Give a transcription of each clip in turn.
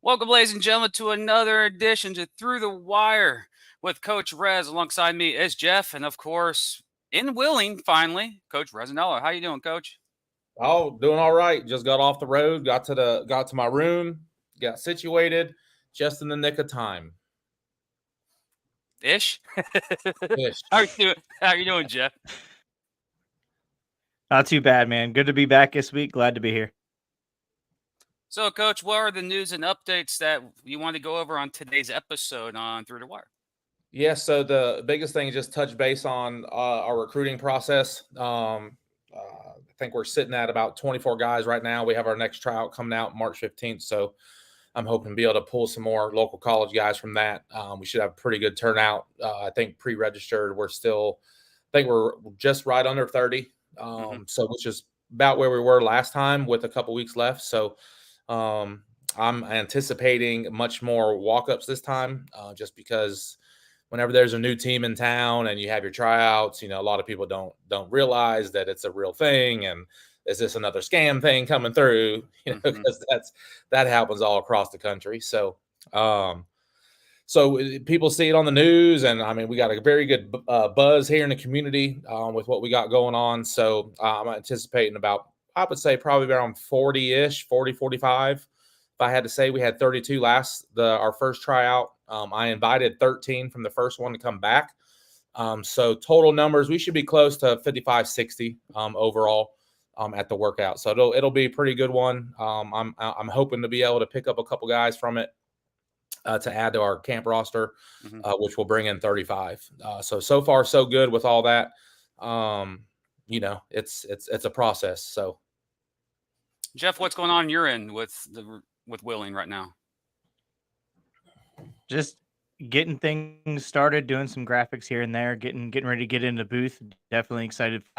Welcome, ladies and gentlemen, to another edition to Through the Wire with Coach Rez. Alongside me is Jeff, and of course, in Willing, finally, Coach Rezanello. How you doing, Coach? Oh, doing all right. Just got off the road, got to my room, got situated, just in the nick of time. Ish. Ish. How you doing, Jeff? Not too bad, man. Good to be back this week. Glad to be here. So, Coach, what are the news and updates that you want to go over on today's episode on Through the Wire? Yeah, so the biggest thing is just touch base on our recruiting process. I think we're sitting at about 24 guys right now. We have our next tryout coming out March 15th, so I'm hoping to be able to pull some more local college guys from that. We should have a pretty good turnout. I think pre-registered, we're just right under 30, so which is about where we were last time with a couple weeks left. So I'm anticipating much more walk-ups this time, just because whenever there's a new team in town and you have your tryouts, a lot of people don't realize that it's a real thing. And is this another scam thing coming through? Because that happens all across the country. So people see it on the news, and I mean, we got a very good buzz here in the community with what we got going on. So I'm anticipating about, I would say probably around 40-ish, 40, 45. If I had to say, we had 32 our first tryout. I invited 13 from the first one to come back. So total numbers, we should be close to 55, 60 overall at the workout. So it'll be a pretty good one. I'm hoping to be able to pick up a couple guys from it to add to our camp roster, which will bring in 35. So far so good with all that. It's a process. So, Jeff, what's going on in your end with Willing right now? Just getting things started, doing some graphics here and there, getting ready to get into the booth. Definitely excited for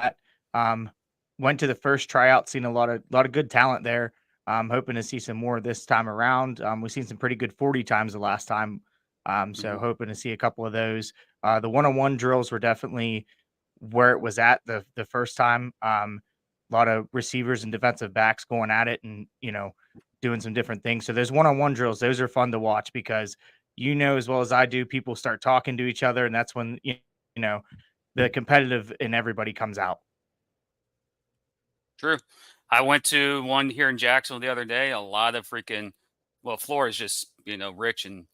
that. Went to the first tryout, seen a lot of good talent there. I'm hoping to see some more this time around. We've seen some pretty good 40 times the last time. So hoping to see a couple of those. The one-on-one drills were definitely where it was at the first time. A lot of receivers and defensive backs going at it and, doing some different things. So those one-on-one drills, those are fun to watch because, as well as I do, people start talking to each other, and that's when, the competitive in everybody comes out. True. I went to one here in Jacksonville the other day. A lot of Florida is just, rich and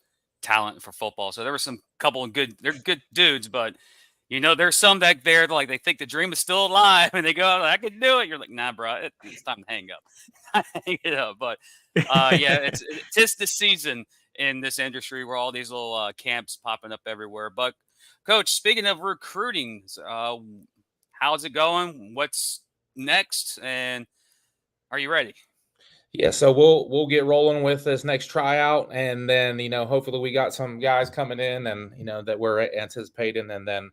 talent for football. So there were some couple of they're good dudes, but there's some back there like they think the dream is still alive and they go, I can do it. You're like, nah, bro, it's time to hang up. But it's the season in this industry where all these little camps popping up everywhere. But Coach, speaking of recruiting, how's it going? What's next? And are you ready? Yeah, so we'll get rolling with this next tryout, and then hopefully we got some guys coming in, and that we're anticipating, and then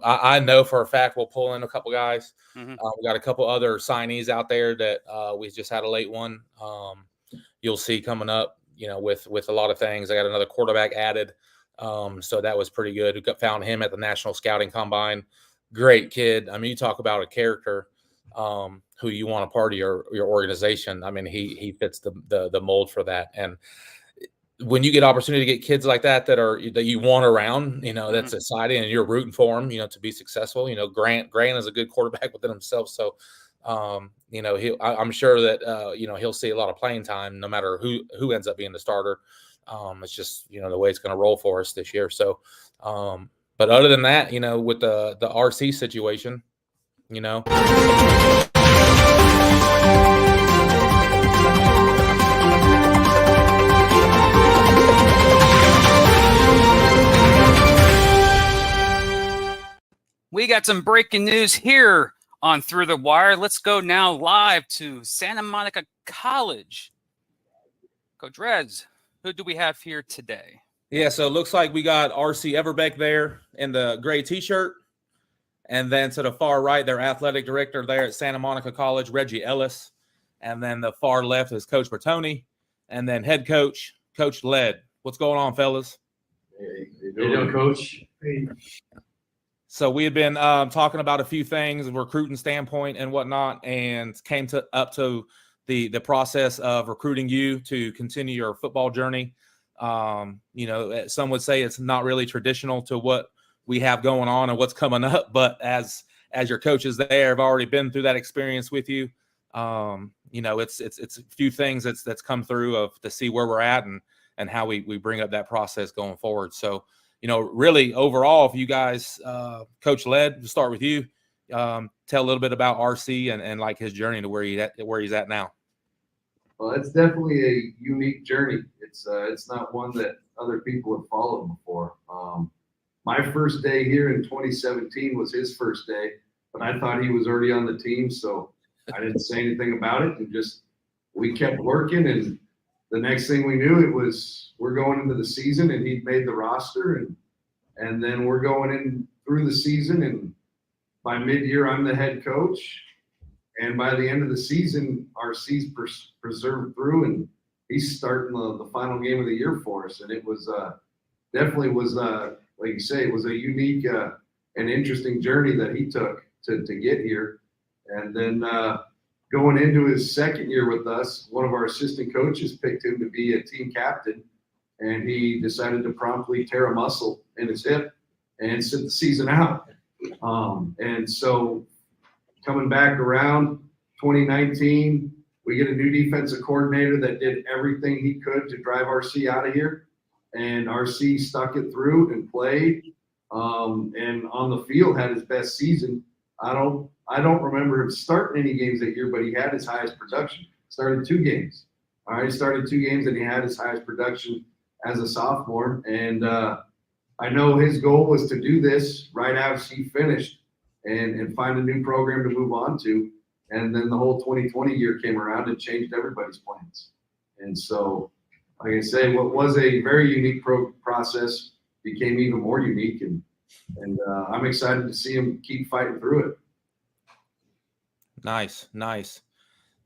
I know for a fact we'll pull in a couple guys. We got a couple other signees out there that we just had a late one. You'll see coming up, with a lot of things. I got another quarterback added, so that was pretty good. We found him at the National Scouting Combine. Great kid. I mean, you talk about a character who you want a part of your organization. I mean, he fits the mold for that. And when you get opportunity to get kids like that you want around, that's exciting, and you're rooting for them, to be successful. Grant is a good quarterback within himself. So, I'm sure that, he'll see a lot of playing time no matter who ends up being the starter. It's just, the way it's going to roll for us this year. So, but other than that, with the RC situation, we got some breaking news here on Through the Wire. Let's go now live to Santa Monica College. Coach Rez, who do we have here today? Yeah, so it looks like we got RC Everbeck there in the gray T-shirt. And then to the far right, their athletic director there at Santa Monica College, Reggie Ellis. And then the far left is Coach Bertoni. And then head coach, Coach Led. What's going on, fellas? Hey, how you doing, Coach? Hey. So we had been talking about a few things, recruiting standpoint and whatnot, and came up to the process of recruiting you to continue your football journey. You know, some would say it's not really traditional to what we have going on and what's coming up, but as your coaches there have already been through that experience with you, you know, it's a few things that's come through to see where we're at and how we bring up that process going forward. So, you know, really overall, if you guys, Coach Led, to start with you, tell a little bit about RC and like his journey to where he's at now. Well, it's definitely a unique journey. It's not one that other people have followed before. My first day here in 2017 was his first day, but I thought he was already on the team, so I didn't say anything about it, and we kept working. And the next thing we knew, we're going into the season, and he'd made the roster, and then we're going in through the season, and by mid-year, I'm the head coach. And by the end of the season, RC's preserved through, and he's starting the final game of the year for us. And it was definitely like you say, it was a unique and interesting journey that he took to get here. And then going into his second year with us, one of our assistant coaches picked him to be a team captain, and he decided to promptly tear a muscle in his hip and sit the season out. And so coming back around 2019, we get a new defensive coordinator that did everything he could to drive RC out of here. And RC stuck it through and played, and on the field had his best season. I don't remember him starting any games that year, but he had his highest production. Started 2 games. All right, he started 2 games, and he had his highest production as a sophomore. And I know his goal was to do this right after he finished and find a new program to move on to. And then the whole 2020 year came around and changed everybody's plans. And so, like I say, what was a very unique process became even more unique. And I'm excited to see him keep fighting through it. Nice.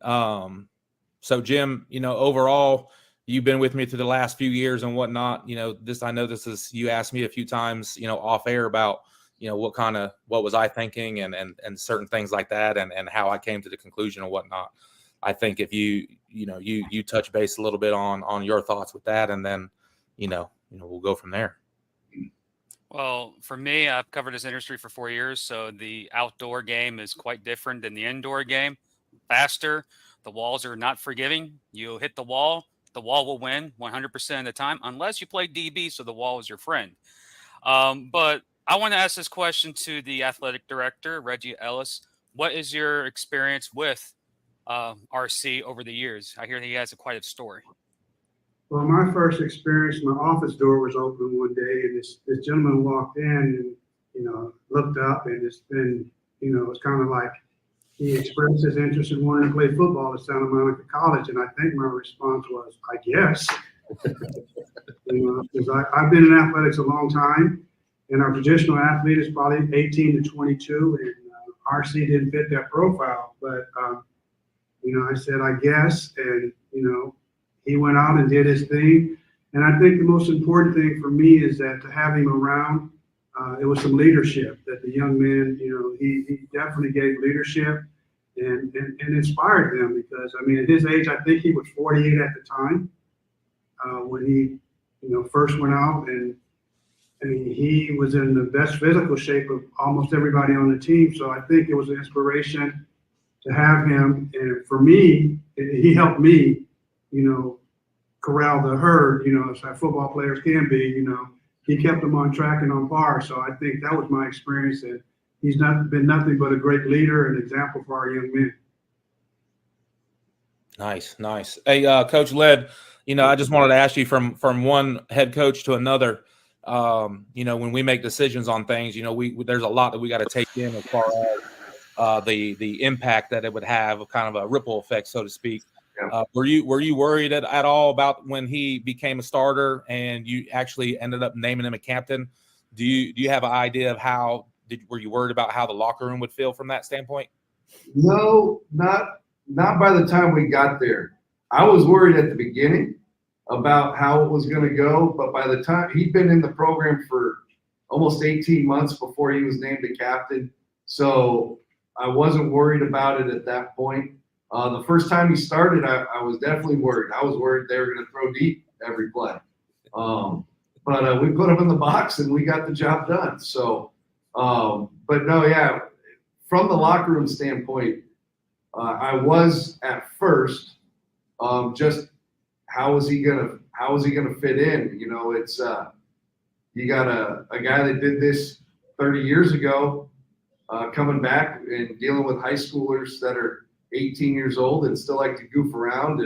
So Jim, you know, overall, you've been with me through the last few years and whatnot. You know, I know this is, you asked me a few times, you know, off air about, you know, what was I thinking and certain things like that and how I came to the conclusion and whatnot. I think if you touch base a little bit on your thoughts with that, and then, you know, we'll go from there. Well, for me, I've covered this industry for 4 years, so the outdoor game is quite different than the indoor game. Faster, the walls are not forgiving. You hit the wall will win 100% of the time, unless you play DB, so the wall is your friend. But I want to ask this question to the athletic director, Reggie Ellis. What is your experience with RC over the years? I hear he has quite a story. Well, my first experience, my office door was open one day, and this gentleman walked in and, you know, looked up, and it's been, you know, it's kind of like he expressed his interest in wanting to play football at Santa Monica College, and I think my response was, I guess. You know, because I've been in athletics a long time, and our traditional athlete is probably 18 to 22, and RC didn't fit that profile. But, you know, I said, I guess, and, you know, he went out and did his thing. And I think the most important thing for me is that to have him around, it was some leadership that the young man, you know, he definitely gave leadership and inspired them, because, I mean, at his age, I think he was 48 at the time when he, you know, first went out, and I mean, he was in the best physical shape of almost everybody on the team. So I think it was an inspiration to have him. And for me, he helped me, you know, corral the herd, you know, as football players can be. You know, he kept them on track and on par. So I think that was my experience, and he's been nothing but a great leader and example for our young men. Nice. Hey, Coach Led, you know, I just wanted to ask you from one head coach to another. You know, when we make decisions on things, you know, there's a lot that we got to take in as far as the impact that it would have, kind of a ripple effect, so to speak. Yeah. Were you worried at all about when he became a starter and you actually ended up naming him a captain? Do you have an idea of were you worried about how the locker room would feel from that standpoint? No, not by the time we got there. I was worried at the beginning about how it was going to go, but by the time he'd been in the program for almost 18 months before he was named a captain, so I wasn't worried about it at that point. The first time he started, I was definitely worried. I was worried they were going to throw deep every play. But we put him in the box and we got the job done. So, but no, yeah, from the locker room standpoint, I was at first just how is he gonna fit in? You know, it's you got a guy that did this 30 years ago, coming back and dealing with high schoolers that are 18 years old and still like to goof around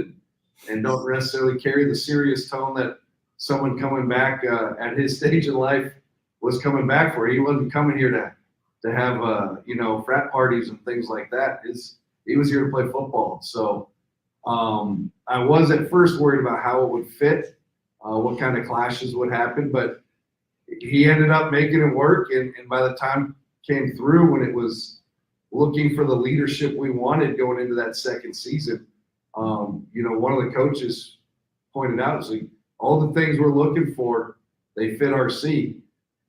and don't necessarily carry the serious tone that someone coming back at his stage in life was coming back for. He wasn't coming here to have you know, frat parties and things like that. He was here to play football. So I was at first worried about how it would fit, what kind of clashes would happen, but he ended up making it work. And by the time came through, when it was looking for the leadership we wanted going into that second season, you know, one of the coaches pointed out, it's like, all the things we're looking for, they fit RC.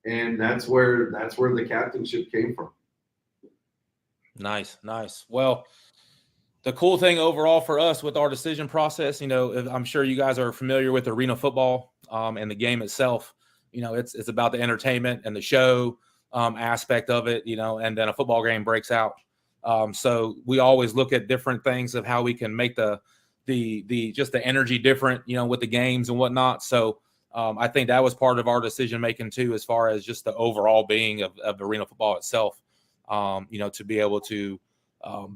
And that's where the captainship came from. Nice. Well, the cool thing overall for us with our decision process, you know, I'm sure you guys are familiar with arena football and the game itself. You know, it's about the entertainment and the show aspect of it, you know, and then a football game breaks out. So we always look at different things of how we can make the just the energy different, you know, with the games and whatnot. So I think that was part of our decision making too, as far as just the overall being of arena football itself. You know, to be able to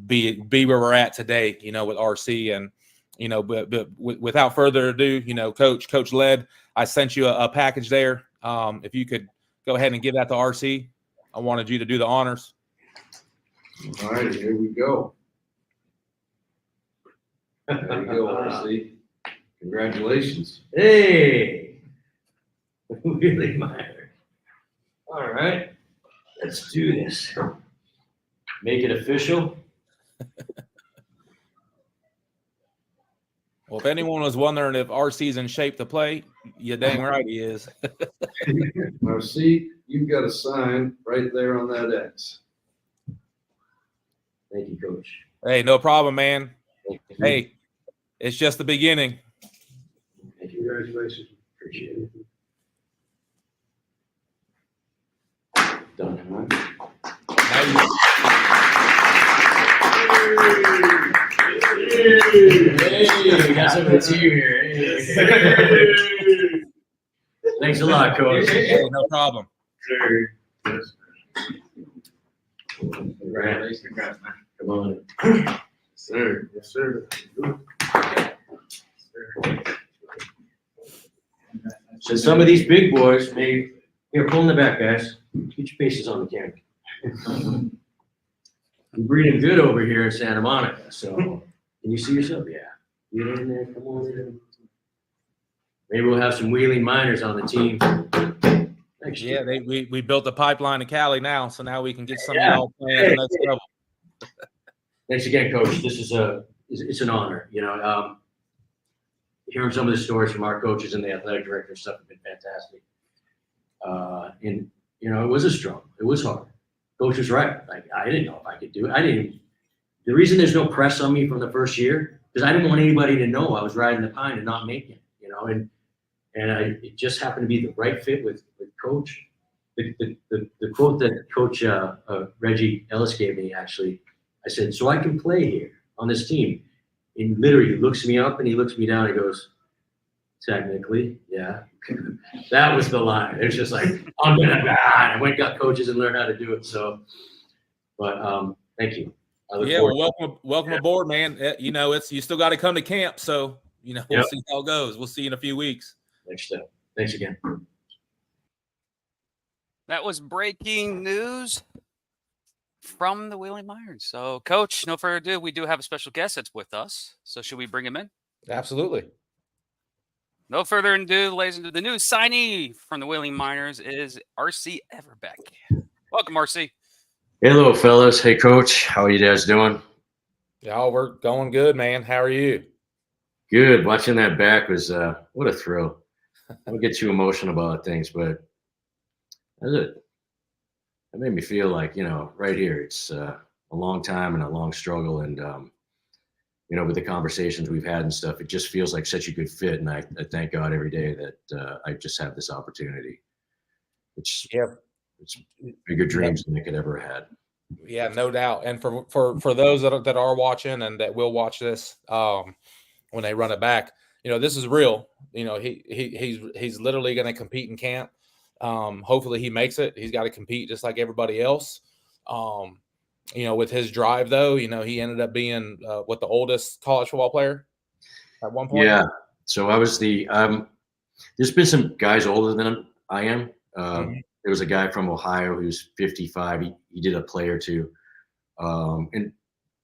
be where we're at today, you know, with RC. And, you know, but without further ado, you know, Coach Led, I sent you a package there. If you could go ahead and give that to RC, I wanted you to do the honors. All right, here we go. There you go, RC. Congratulations. Hey, really, Meyer. All right, let's do this. Make it official. Well, if anyone was wondering if RC's in shape to play, you're dang right he is. RC, you've got a sign right there on that X. Thank you, Coach. Hey, no problem, man. Thank you. Hey, it's just the beginning. Thank you. Congratulations. Appreciate it. Done, Hey, we got some of the team here. Hey. Thanks a lot, Coach. Hey, no problem. Congrats, man. Come on. Sir. Yes, sir. So some of these big boys may, here, pull in the back, guys. Get your faces on the camera. We're breeding good over here in Santa Monica, so can you see yourself? Yeah. Get in there, come on in. Maybe we'll have some wheeling miners on the team next Yeah, year. we built a pipeline to Cali now, so now we can get some Yeah. of y'all playing at the next level. Thanks again, Coach. This is it's an honor. You know, hearing some of the stories from our coaches and the athletic director and stuff have been fantastic. And you know, it was a struggle. It was hard. Coach was right. Like, I didn't know if I could do it. The reason there's no press on me from the first year, because I didn't want anybody to know I was riding the pine and not making it, you know, and it just happened to be the right fit with Coach. The quote that Coach Reggie Ellis gave me, actually, I said, so I can play here on this team. And literally he looks me up and he looks me down and goes, technically, yeah. That was the line. It was just like, I'm gonna and I went and got coaches and learned how to do it. So, but thank you. I look Yeah, forward well, welcome aboard, man. You know, you still got to come to camp, so you know we'll Yep. see how it goes. We'll see you in a few weeks. next step. Thanks again. That was breaking news from the Wheeling Miners. So, Coach, no further ado, we do have a special guest that's with us. So, should we bring him in? Absolutely. No further ado, ladies and gentlemen, the new signee from the Wheeling Miners is RC Everbeck. Welcome, RC. Hello, fellas. Hey, Coach. How are you guys doing? Y'all, we're going good, man. How are you? Good. Watching that back was what a thrill. I don't get too emotional about things, but it made me feel like, you know, right here, it's a long time and a long struggle. And you know, with the conversations we've had and stuff, it just feels like such a good fit. And I thank God every day that I just have this opportunity. It's bigger dreams than I could ever have had. Yeah, no doubt. And for those that are watching and that will watch this, when they run it back, you know, this is real. You know, he's literally going to compete in camp. Hopefully he makes it. He's got to compete just like everybody else. You know, with his drive though, you know, he ended up being the oldest college football player at one point. Yeah. So I was there's been some guys older than I am. There was a guy from Ohio who's 55. He did a play or two. And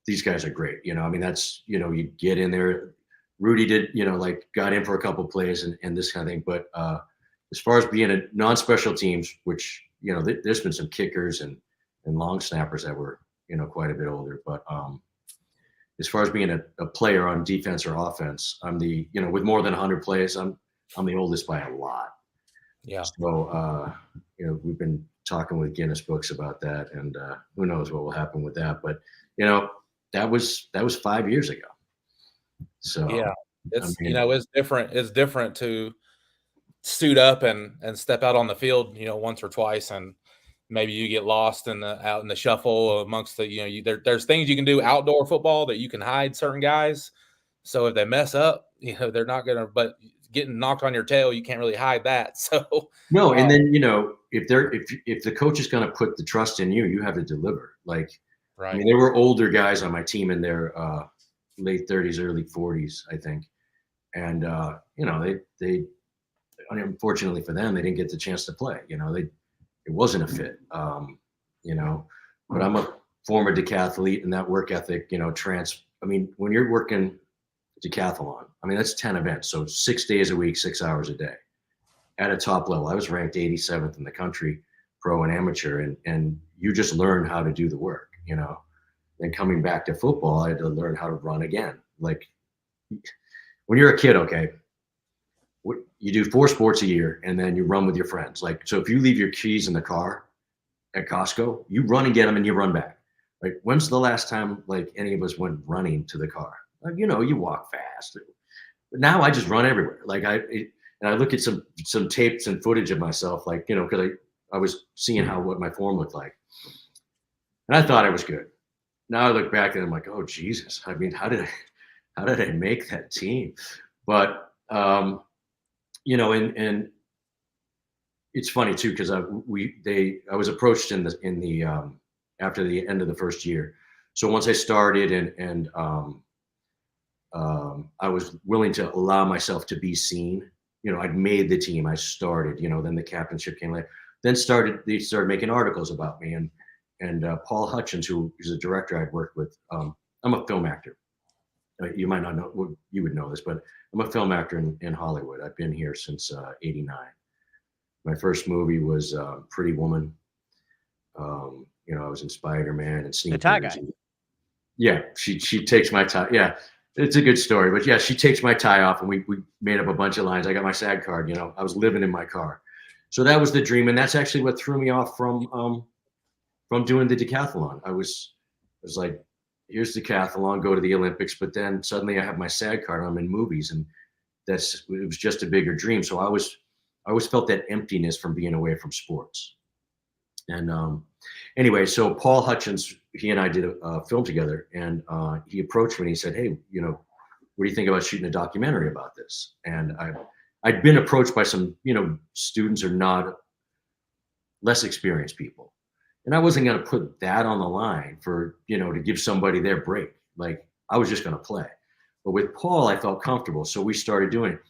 these guys are great. You know, I mean, that's, you know, you get in there. Rudy did, you know, like got in for a couple plays and this kind of thing. But as far as being a non-special teams, which, you know, there's been some kickers and long snappers that were, you know, quite a bit older. But as far as being a player on defense or offense, I'm you know, with more than 100 plays, I'm the oldest by a lot. Yeah. So, you know, we've been talking with Guinness Books about that, and who knows what will happen with that. But, you know, that was 5 years ago. So, yeah, it's, I mean, you know, it's different. It's different to suit up and step out on the field, you know, once or twice, and maybe you get lost out in the shuffle amongst the, you know, there's things you can do outdoor football that you can hide certain guys. So if they mess up, you know, they're not gonna. But getting knocked on your tail, you can't really hide that. So no, and then, you know, if the coach is going to put the trust in you, you have to deliver. Like, right. I mean, there were older guys on my team in their late 30s, early 40s, I think, and you know, they unfortunately for them, they didn't get the chance to play. You know, it wasn't a fit. You know, but I'm a former decathlete, and that work ethic, you know, I mean, when you're working decathlon, I mean, that's 10 events. So 6 days a week, 6 hours a day at a top level. I was ranked 87th in the country, pro and amateur. And you just learn how to do the work, you know. Then coming back to football, I had to learn how to run again. Like, when you're a kid, okay, you do 4 sports a year and then you run with your friends. Like, so if you leave your keys in the car at Costco, you run and get them and you run back. Like, when's the last time, like, any of us went running to the car? Like, you know, you walk fast. But now I just run everywhere. Like, and I look at some tapes and footage of myself, like, you know, because I was seeing what my form looked like. And I thought I was good. Now I look back and I'm like, oh, Jesus. I mean, how did I make that team? But, you know, and it's funny too, because I was approached in the after the end of the first year. So once I started and I was willing to allow myself to be seen. You know, I'd made the team. I started. You know, then the captainship came later. Then they started making articles about me. And Paul Hutchins, who is a director I'd worked with. I'm a film actor. You might not know. You would know this, but I'm a film actor in Hollywood. I've been here since '89. My first movie was Pretty Woman. You know, I was in Spider-Man and Sneak. The tie guy. Yeah, she takes my tie. Yeah, it's a good story. But yeah, she takes my tie off, and we made up a bunch of lines. I got my SAG card. You know, I was living in my car. So that was the dream, and that's actually what threw me off from doing the decathlon. I was like, here's decathlon, go to the Olympics, but then suddenly I have my SAG card. I'm in movies, and it was just a bigger dream. So I always felt that emptiness from being away from sports. And anyway, so Paul Hutchins, he and I did a film together, and he approached me and he said, hey, you know, what do you think about shooting a documentary about this? And I'd been approached by some, you know, students or not less experienced people. And I wasn't going to put that on the line for, you know, to give somebody their break. Like, I was just going to play. But with Paul, I felt comfortable. So we started doing it.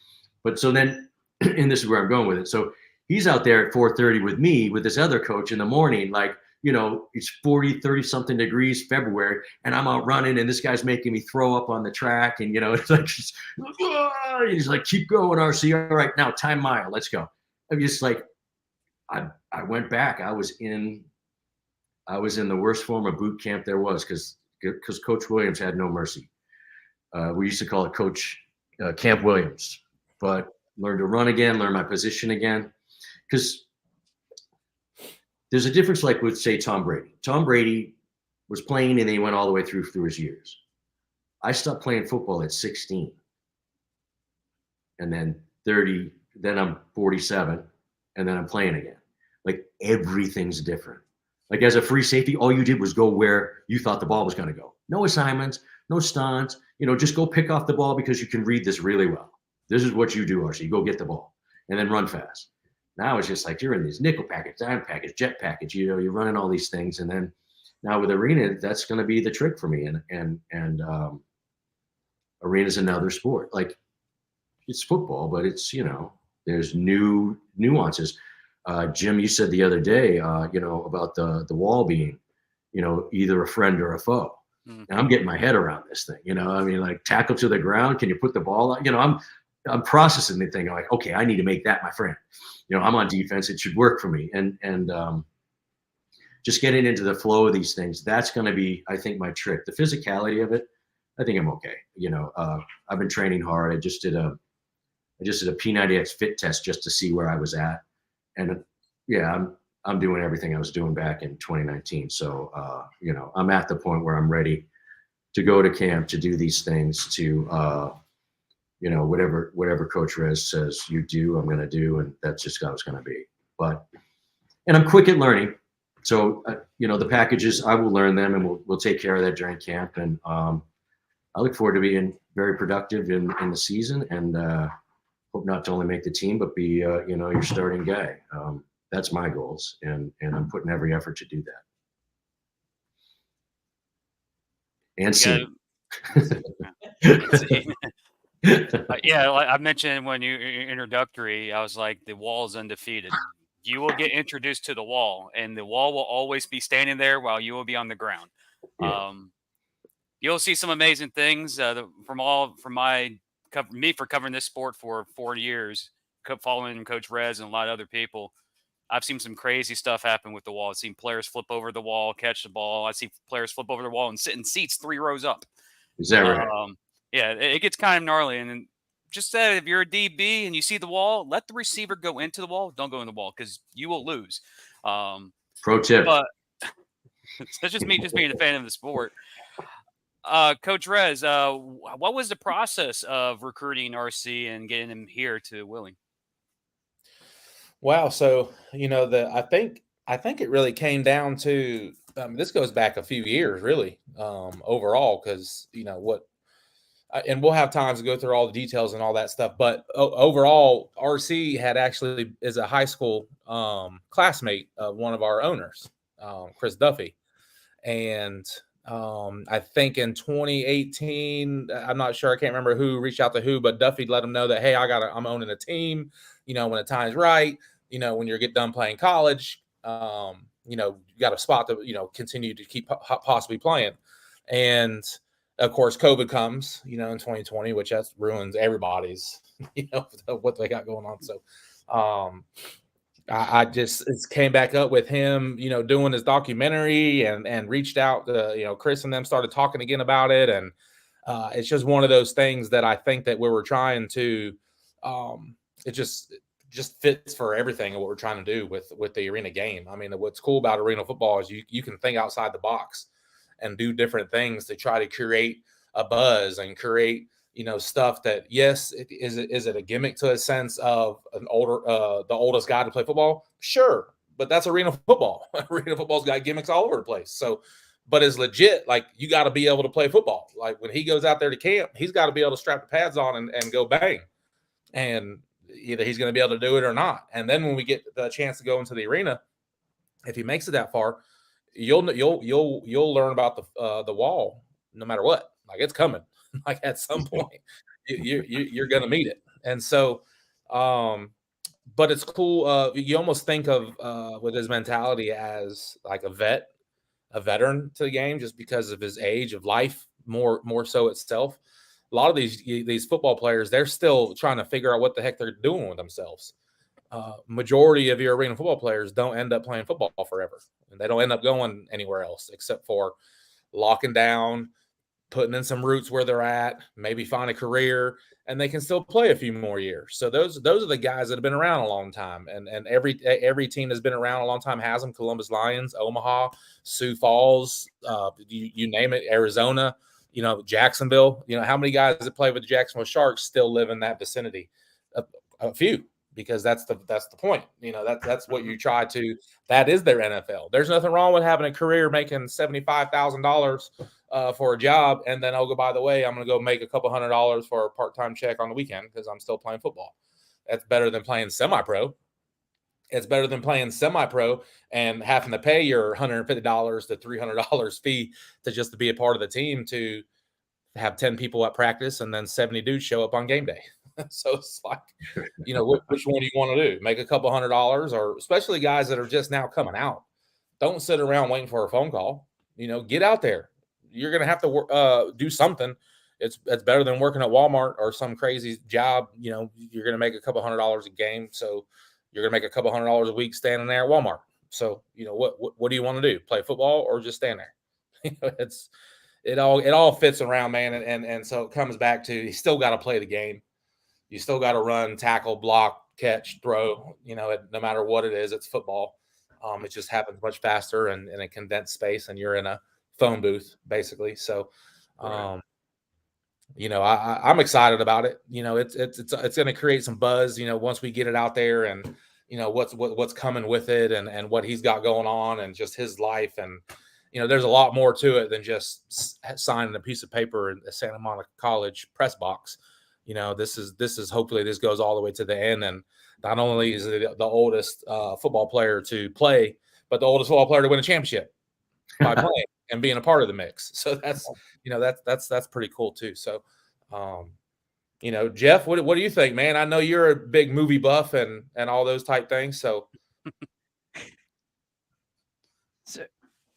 But so then, and this is where I'm going with it. So he's out there at 4:30 with me, with this other coach in the morning, like, you know, it's 30 something degrees February, and I'm out running, and this guy's making me throw up on the track. And, you know, it's like, he's like, keep going, RC. All right, now time mile, let's go. I'm just like, I went back. I was in the worst form of boot camp there was, because Coach Williams had no mercy. We used to call it Coach Camp Williams, but learned to run again, learn my position again. Because there's a difference, like with, say, Tom Brady. Tom Brady was playing and then he went all the way through his years. I stopped playing football at 16. And then 30, then I'm 47, and then I'm playing again. Like everything's different. Like as a free safety, all you did was go where you thought the ball was going to go. No assignments, no stunts, just go pick off the ball because you can read this really well. This is what you do, RC. Go get the ball and then run fast. Now it's just like you're in these nickel package, dime package, jet package, you're running all these things. And then now with arena, that's going to be the trick for me. And arena is another sport. Like it's football, but it's, there's new nuances. Jim, you said the other day, about the wall being, either a friend or a foe. And I'm getting my head around this thing, like tackle to the ground. Can you put the ball out? I'm processing the thing. I'm like, okay, I need to make that my friend. I'm on defense. It should work for me. And just getting into the flow of these things, that's going to be, I think, my trick. The physicality of it, I think I'm okay. I've been training hard. I just did a P90X fit test just to see where I was at. And yeah, I'm doing everything I was doing back in 2019. So, I'm at the point where I'm ready to go to camp, to do these things, to, whatever Coach Rez says you do, I'm going to do. And that's just how it's going to be. And I'm quick at learning. So, the packages, I will learn them and we'll take care of that during camp. And I look forward to being very productive in the season and hope not to only make the team, but be, your starting guy. That's my goals. And I'm putting every effort to do that. And see. Yeah, like I mentioned when you introductory, I was like, the wall is undefeated. You will get introduced to the wall, and the wall will always be standing there while you will be on the ground. Yeah. You'll see some amazing things me for covering this sport for 4 years, following Coach Rez and a lot of other people. I've seen some crazy stuff happen with the wall. I've seen players flip over the wall, catch the ball. I see players flip over the wall and sit in seats 3 rows up. Is that right? Yeah, it gets kind of gnarly. And just that if you're a DB and you see the wall, let the receiver go into the wall. Don't go in the wall because you will lose. Pro tip. But that's just me being a fan of the sport. Coach Rez, what was the process of recruiting RC and getting him here to Wheeling? Wow. So, I think it really came down to, this goes back a few years really, overall, because, and we'll have time to go through all the details and all that stuff. But overall, RC is a high school classmate of one of our owners, Chris Duffy. And I think in 2018, I'm not sure, I can't remember who reached out to who, but Duffy let him know that, hey, I'm owning a team, when the time's right, when you get done playing college, you got a spot to, continue to keep possibly playing. And of course, COVID comes, in 2020, which that ruins everybody's, what they got going on. So, I just came back up with him, doing his documentary and reached out to, Chris and them started talking again about it. And it's just one of those things that I think that we were trying to, it just fits for everything of what we're trying to do with the arena game. I mean, what's cool about arena football is you can think outside the box and do different things to try to create a buzz and create, stuff that, yes, is it a gimmick to a sense of the oldest guy to play football? Sure. But that's arena football. Arena football's got gimmicks all over the place. So, but it's legit. Like, you got to be able to play football. Like, when he goes out there to camp, he's got to be able to strap the pads on and go bang. And either he's going to be able to do it or not. And then when we get the chance to go into the arena, if he makes it that far, you'll learn about the wall no matter what. Like, it's coming. Like, at some point you're going to meet it. And so, but it's cool. You almost think of with his mentality as like a veteran to the game, just because of his age of life, more so itself. A lot of these football players, they're still trying to figure out what the heck they're doing with themselves. Majority of your arena football players don't end up playing football forever, and they don't end up going anywhere else except for locking down, putting in some roots where they're at, maybe find a career, and they can still play a few more years. So those are the guys that have been around a long time, and every team that's been around a long time has them. Columbus Lions, Omaha, Sioux Falls, you name it, Arizona. Jacksonville, how many guys that play with the Jacksonville Sharks still live in that vicinity? A few, because that's the point. That's what you try to. That is their NFL. There's nothing wrong with having a career making $75,000 for a job, and then by the way, I'm going to go make a couple $100 for a part-time check on the weekend because I'm still playing football. That's better than playing semi-pro. It's better than playing semi-pro and having to pay your $150 to $300 fee to be a part of the team, to have 10 people at practice and then 70 dudes show up on game day. So it's like, which one do you want to do? Make a couple $100, or especially guys that are just now coming out. Don't sit around waiting for a phone call. Get out there. You're going to have to do something. It's better than working at Walmart or some crazy job. You're going to make a couple $100 a game. So you're going to make a couple $100 a week standing there at Walmart. So, what do you want to do? Play football or just stand there? It all fits around, man. And so it comes back to, you still got to play the game. You still got to run, tackle, block, catch, throw, no matter what it is, it's football. It just happens much faster and in a condensed space, and you're in a phone booth basically. So, I'm excited about it. It's going to create some buzz, once we get it out there, and, what's coming with it, and what he's got going on, and just his life. And, there's a lot more to it than just signing a piece of paper in the Santa Monica College press box. This is hopefully this goes all the way to the end. And not only is it the oldest football player to play, but the oldest football player to win a championship by playing and being a part of the mix. So that's pretty cool too. So, Jeff, what do you think, man? I know you're a big movie buff and all those type things. So,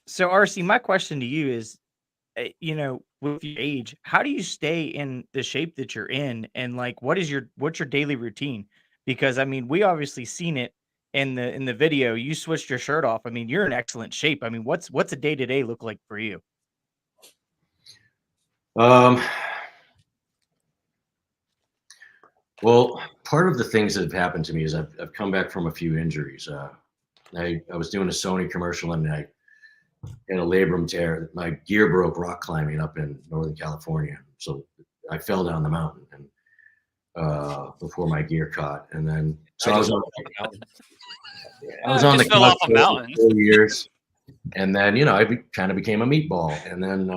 so RC, my question to you is, with your age, how do you stay in the shape that you're in? And like, what's your daily routine? Because I mean, we obviously seen it in the video. You switched your shirt off. I mean, you're in excellent shape. I mean, what's a day-to-day look like for you? Well, part of the things that have happened to me is I've come back from a few injuries. I was doing a Sony commercial, and I had a labrum tear. My gear broke rock climbing up in Northern California. So I fell down the mountain and before my gear caught. And then I was on the fell off a mountain for 4 years. And then, I kind of became a meatball. And then,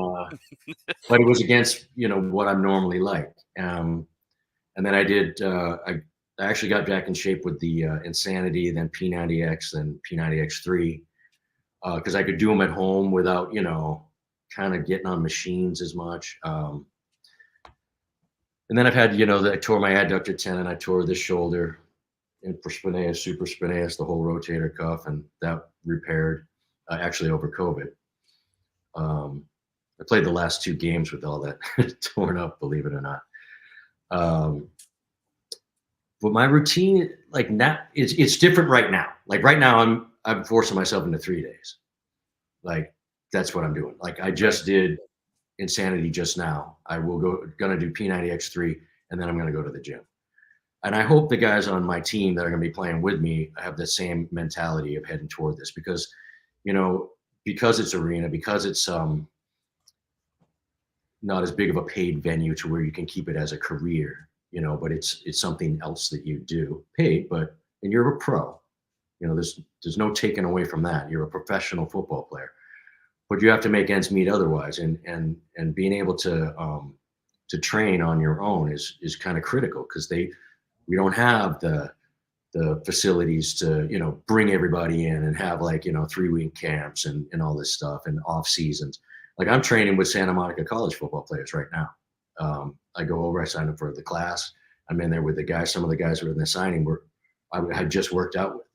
but it was against, what I'm normally like. And then I actually got back in shape with the Insanity, then P90X, then P90X3. Because I could do them at home without, kind of getting on machines as much. And then I've had, I tore my adductor tendon, I tore this shoulder, infraspinatus, supraspinatus, the whole rotator cuff, and that repaired actually over COVID. I played the last 2 games with all that torn up, believe it or not. But my routine, like now, it's different right now. Like right now, I'm forcing myself into 3 days. Like that's what I'm doing. Like I just did Insanity just now. I will gonna do P90X3, and then I'm gonna go to the gym. And I hope the guys on my team that are gonna be playing with me have the same mentality of heading toward this, because, because it's arena, because it's not as big of a paid venue to where you can keep it as a career, but it's something else that you do paid, and you're a pro. There's no taking away from that. You're a professional football player, but you have to make ends meet otherwise. And being able to train on your own is kind of critical, because we don't have the facilities to, bring everybody in and have 3-week camps and all this stuff and off seasons. Like I'm training with Santa Monica College football players right now. I go over, I sign up for the class. I'm in there with the guys. Some of the guys who are in the signing I had just worked out with.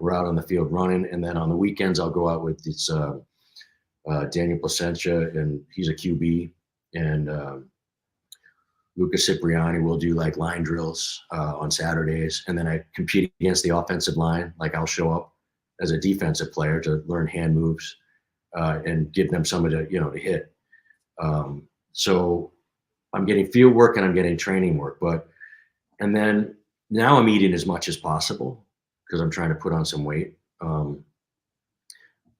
We're out on the field running, and then on the weekends I'll go out with this Daniel Placentia, and he's a QB, and Luca Cipriani will do line drills on Saturdays, and then I compete against the offensive line. Like I'll show up as a defensive player to learn hand moves and give them some of the to hit. So I'm getting field work and I'm getting training work, and then now I'm eating as much as possible, because I'm trying to put on some weight. I'm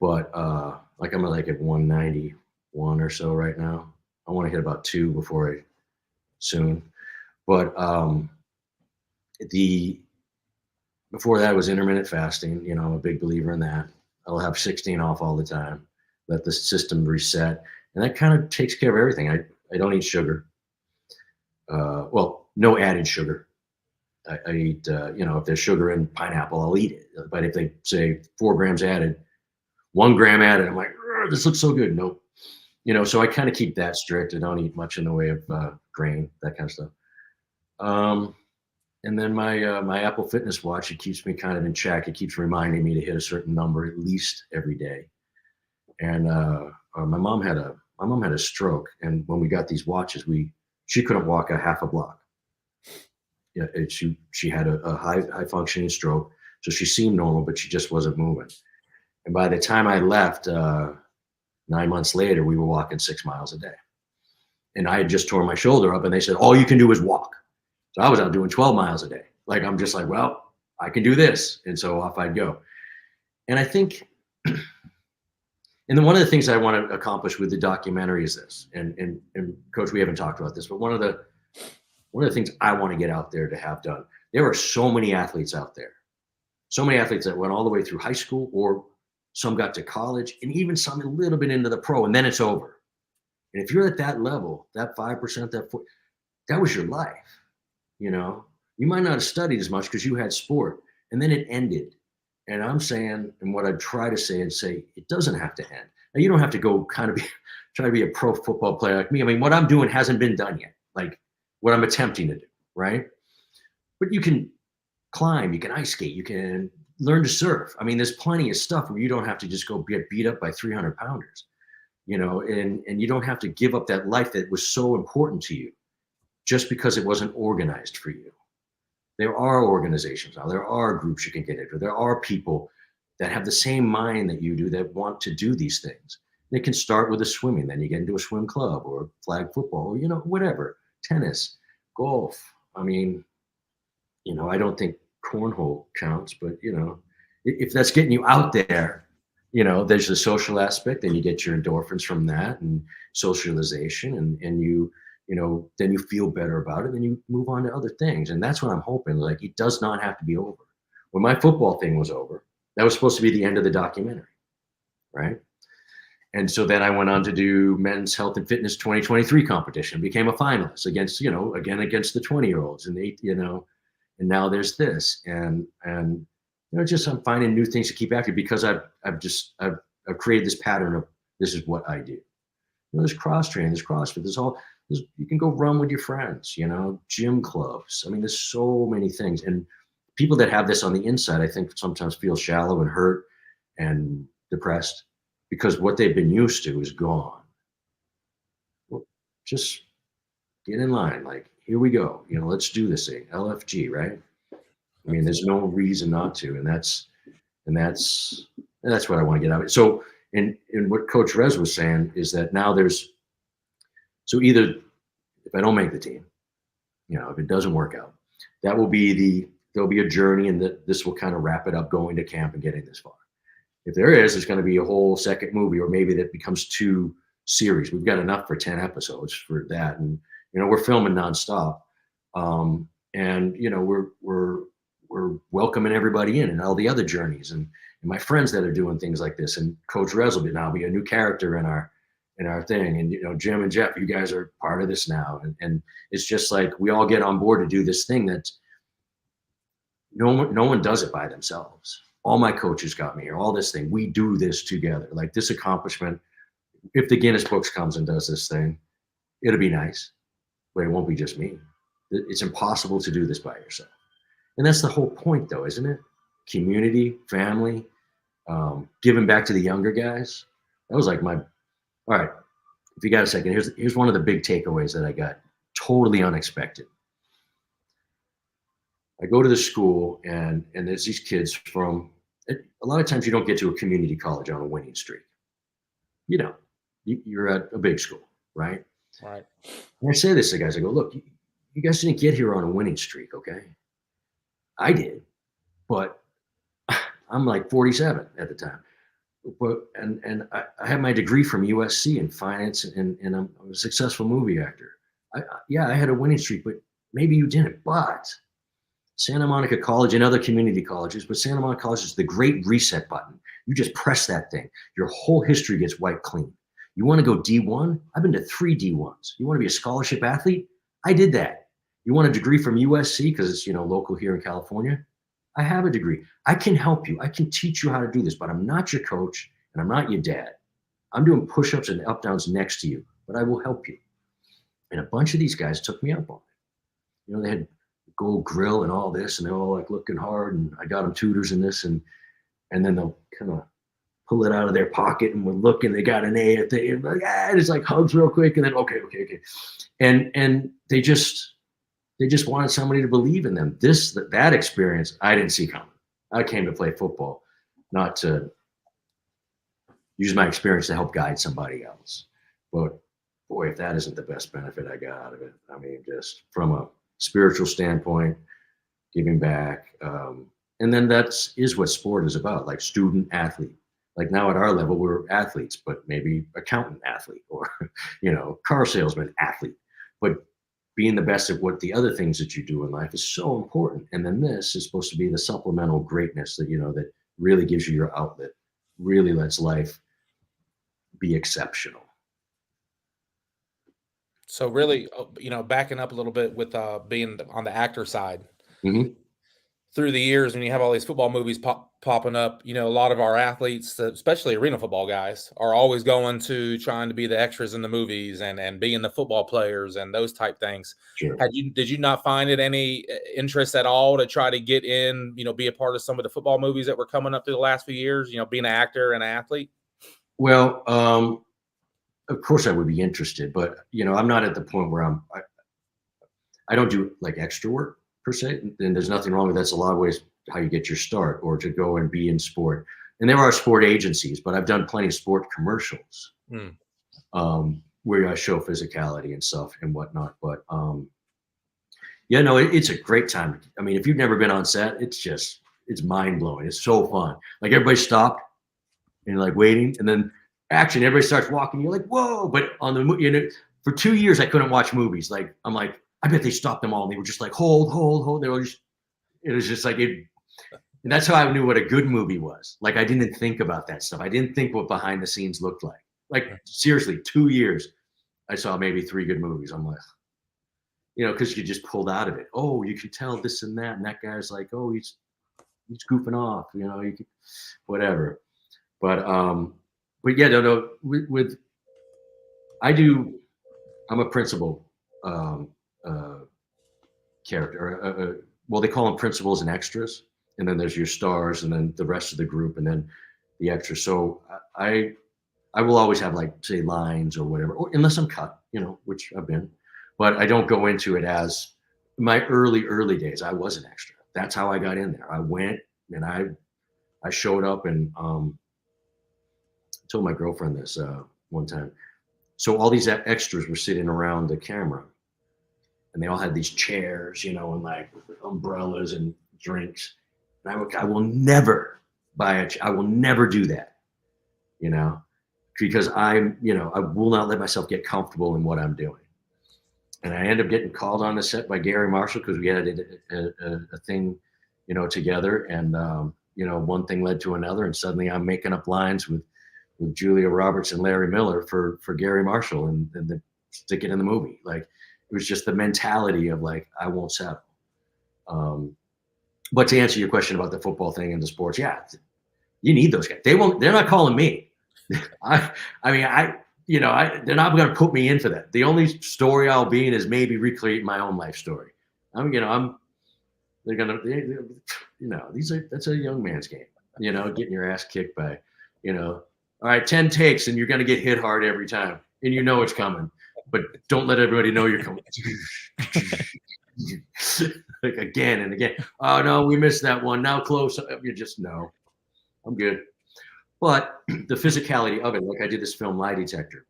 at 191 or so right now. I want to hit about 2 soon. But before that was intermittent fasting. You know, I'm a big believer in that. I'll have 16 off all the time, let the system reset. And that kind of takes care of everything. I don't eat sugar. Well, no added sugar. I eat, if there's sugar in pineapple, I'll eat it. But if they say 4 grams added, 1 gram added, I'm like, this looks so good. Nope. So I kind of keep that strict. I don't eat much in the way of grain, that kind of stuff. And then my Apple Fitness watch, it keeps me kind of in check. It keeps reminding me to hit a certain number at least every day. And my mom had a stroke, and when we got these watches, she couldn't walk a half a block. Yeah, she had a high functioning stroke, so she seemed normal, but she just wasn't moving. And by the time I left, 9 months later, we were walking 6 miles a day. And I had just torn my shoulder up, and they said, all you can do is walk. So I was out doing 12 miles a day. Like, I'm just like, well, I can do this. And so off I'd go. And I think, and then one of the things I want to accomplish with the documentary is this, and Coach, we haven't talked about this, but one of the things I want to get out there to have done, there are so many athletes out there, so many athletes that went all the way through high school, or some got to college, and even some a little bit into the pro, and then it's over. And if you're at that level, that 5%, that was your life. You might not have studied as much because you had sport, and then it ended. And I'm saying, and what I try to say it doesn't have to end. Now, you don't have to go try to be a pro football player like me. I mean, what I'm doing hasn't been done yet, like what I'm attempting to do, right? But you can climb, you can ice skate, you can learn to surf. I mean, there's plenty of stuff where you don't have to just go get beat up by 300 pounders, and you don't have to give up that life that was so important to you just because it wasn't organized for you. There are organizations now, there are groups you can get into, there are people that have the same mind that you do that want to do these things. They can start with a swimming, then you get into a swim club or flag football, or, whatever, tennis, golf. I mean, I don't think cornhole counts, but, if that's getting you out there, there's the social aspect, and you get your endorphins from that and socialization, and you, then you feel better about it, then you move on to other things. And that's what I'm hoping. Like, it does not have to be over. When my football thing was over, that was supposed to be the end of the documentary, right? And so then I went on to do Men's Health and Fitness 2023 competition, became a finalist against, again, against the 20-year-olds, and and now there's this, and just I'm finding new things to keep after, because I've created this pattern of, this is what I do. There's cross training, there's CrossFit, you can go run with your friends, gym clubs. I mean, there's so many things. And people that have this on the inside, I think sometimes feel shallow and hurt and depressed because what they've been used to is gone. Well, just get in line. Like, here we go. Let's do this thing. LFG, right? I mean, there's no reason not to. And that's what I want to get out of it. So, and what Coach Rez was saying is that now so either if I don't make the team, if it doesn't work out, there'll be a journey, and this will kind of wrap it up going to camp and getting this far. If there's going to be a whole second movie, or maybe that becomes 2 series. We've got enough for 10 episodes for that. And, we're filming nonstop. And, we're welcoming everybody in, and all the other journeys, and my friends that are doing things like this. And Coach Rez will now be a new character in our thing. And, Jim and Jeff, you guys are part of this now. And it's just like, we all get on board to do this thing that no one does it by themselves. All my coaches got me here, all this thing. We do this together. Like, this accomplishment, if the Guinness Books comes and does this thing, it'll be nice, but it won't be just me. It's impossible to do this by yourself. And that's the whole point, though, isn't it? Community, family, giving back to the younger guys. That was like all right, if you got a second, here's one of the big takeaways that I got, totally unexpected. I go to the school, and there's these kids from, a lot of times you don't get to a community college on a winning streak. You're at a big school, right? Right. And I say this to guys, I go, look, you guys didn't get here on a winning streak, okay? I did, but I'm like 47 at the time. I have my degree from USC in finance, and I'm a successful movie actor. I had a winning streak, but maybe you didn't. But Santa Monica College and other community colleges, but Santa Monica College is the great reset button. You just press that thing. Your whole history gets wiped clean. You want to go D1? I've been to 3 D1s. You want to be a scholarship athlete? I did that. You want a degree from USC because it's, local here in California? I have a degree. I can help you. I can teach you how to do this, but I'm not your coach and I'm not your dad. I'm doing push-ups and up-downs next to you, but I will help you. And a bunch of these guys took me up on it. They had Gold Grill and all this, and they're all like looking hard, and I got them tutors in this, and then they'll kind of pull it out of their pocket, and we're looking, they got an A at the end, like, it's like hugs real quick, and then okay. And they just wanted somebody to believe in them. That experience, I didn't see coming. I came to play football, not to use my experience to help guide somebody else. But boy, if that isn't the best benefit I got out of it, I mean, just from a spiritual standpoint, giving back. And then is what sport is about, like student athlete. Like now at our level, we're athletes, but maybe accountant athlete or, car salesman athlete. But being the best at what the other things that you do in life is so important. And then this is supposed to be the supplemental greatness that, that really gives you your outlet, really lets life be exceptional. So really, backing up a little bit with being on the actor side, through the years, when you have all these football movies popping up, a lot of our athletes, especially arena football guys, are always going to trying to be the extras in the movies and being the football players and those type things. Sure. Did you not find it any interest at all to try to get in, be a part of some of the football movies that were coming up through the last few years, being an actor and an athlete? Well, of course I would be interested, but I'm not at the point where I don't do like extra work per se, and there's nothing wrong with that. That's a lot of ways how you get your start, or to go and be in sport. And there are sport agencies, but I've done plenty of sport commercials where I show physicality and stuff and whatnot. But it's a great time. I mean, if you've never been on set, it's mind blowing. It's so fun. Like everybody stopped and like waiting, and then action, everybody starts walking. You're like, whoa! But on the for 2 years I couldn't watch movies. Like I'm like, I bet they stopped them all. And they were just like, hold. They were just, it was just like it. And that's how I knew what a good movie was. Like I didn't think about that stuff. I didn't think what behind the scenes looked like. Like seriously, 2 years, I saw maybe 3 good movies. I'm like, because you just pulled out of it. Oh, you can tell this and that, and that guy's like, oh, he's goofing off. You can, whatever. But yeah, no. With I'm a principal character. Well, they call them principals and extras, and then there's your stars, and then the rest of the group, and then the extras. So I will always have like say lines or whatever, or unless I'm cut, which I've been. But I don't go into it as my early days. I was an extra. That's how I got in there. I went and I showed up and told my girlfriend this one time. So all these extras were sitting around the camera, and they all had these chairs, and like umbrellas and drinks. And I will never I will never do that, because I will not let myself get comfortable in what I'm doing. And I ended up getting called on the set by Gary Marshall because we had a thing, together. And, one thing led to another. And suddenly I'm making up lines with Julia Roberts and Larry Miller for Gary Marshall and then stick it in the movie. Like it was just the mentality of like, I won't settle. But to answer your question about the football thing and the sports, yeah, you need those guys. They're not calling me. They're not going to put me in for that. The only story I'll be in is maybe recreate my own life story. They're going to, that's a young man's game, getting your ass kicked by, all right, 10 takes and you're going to get hit hard every time. And it's coming, but don't let everybody know you're coming. Like again and again. Oh no, we missed that one. Now close up. You just know. I'm good. But the physicality of it, like I did this film Lie Detector,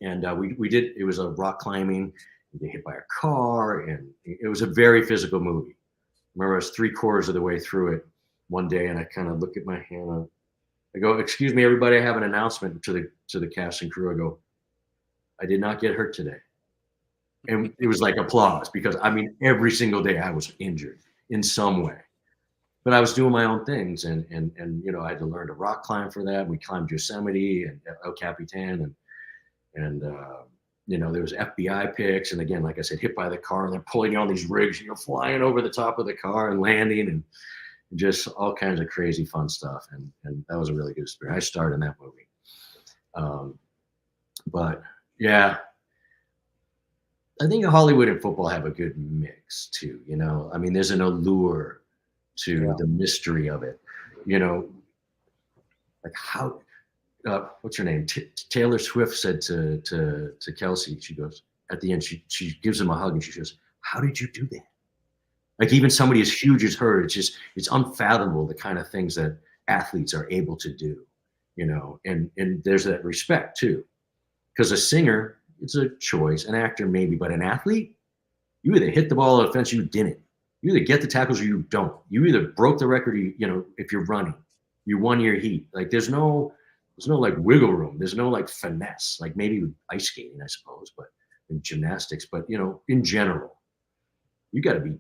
and we did. It was a rock climbing. You get hit by a car, and it was a very physical movie. I remember I was 3/4 of the way through it one day, and I kind of look at my hand. I go, excuse me, everybody, I have an announcement to the cast and crew. I go, I did not get hurt today. And it was like applause because I mean, every single day I was injured in some way, but I was doing my own things. And I had to learn to rock climb for that. We climbed Yosemite and El Capitan and there was FBI picks. And again, like I said, hit by the car and they're pulling you on these rigs, flying over the top of the car and landing and just all kinds of crazy fun stuff. And that was a really good experience. I starred in that movie. But yeah, I think Hollywood and football have a good mix too. I mean, there's an allure to the mystery of it. Like how, what's her name? Taylor Swift said to Kelsey, she goes, at the end, she gives him a hug and she goes, how did you do that? Like even somebody as huge as her, it's unfathomable the kind of things that athletes are able to do, and there's that respect too. Because a singer, it's a choice, an actor maybe, but an athlete, you either hit the ball on the fence or you didn't. You either get the tackles or you don't. You either broke the record, or if you're running, you won your heat. Like there's no like wiggle room. There's no like finesse, like maybe with ice skating, I suppose, but in gymnastics, but in general, you got to be,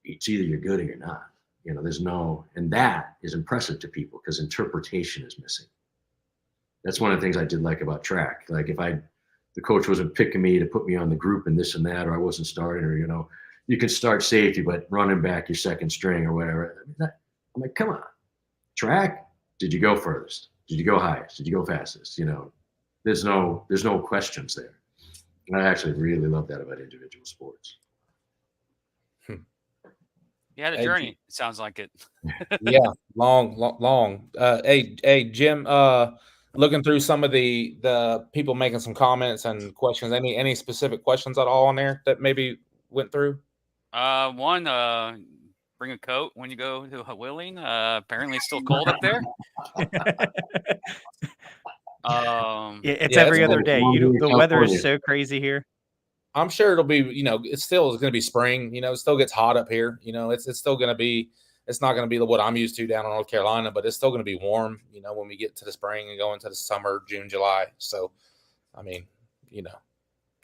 it's either you're good or you're not. And that is impressive to people because interpretation is missing. That's one of the things I did like about track. Like if the coach wasn't picking me to put me on the group and this and that, or I wasn't starting, or, you can start safety, but running back your second string or whatever. I'm like, come on, track. Did you go furthest? Did you go highest? Did you go fastest? There's no questions there. And I actually really love that about individual sports. Yeah, the Hey, journey. It sounds like it. Yeah, long. Hey, Jim. Looking through some of the people making some comments and questions. Any specific questions at all on there that maybe went through? One, bring a coat when you go to Wheeling. Apparently it's still cold up there. It's Yeah, every it's other day. The weather is so crazy here. I'm sure it'll be, it's still going to be spring. It still gets hot up here. It's still going to be. It's not going to be what I'm used to down in North Carolina, but it's still going to be warm. When we get to the spring and go into the summer, June, July. So, I mean,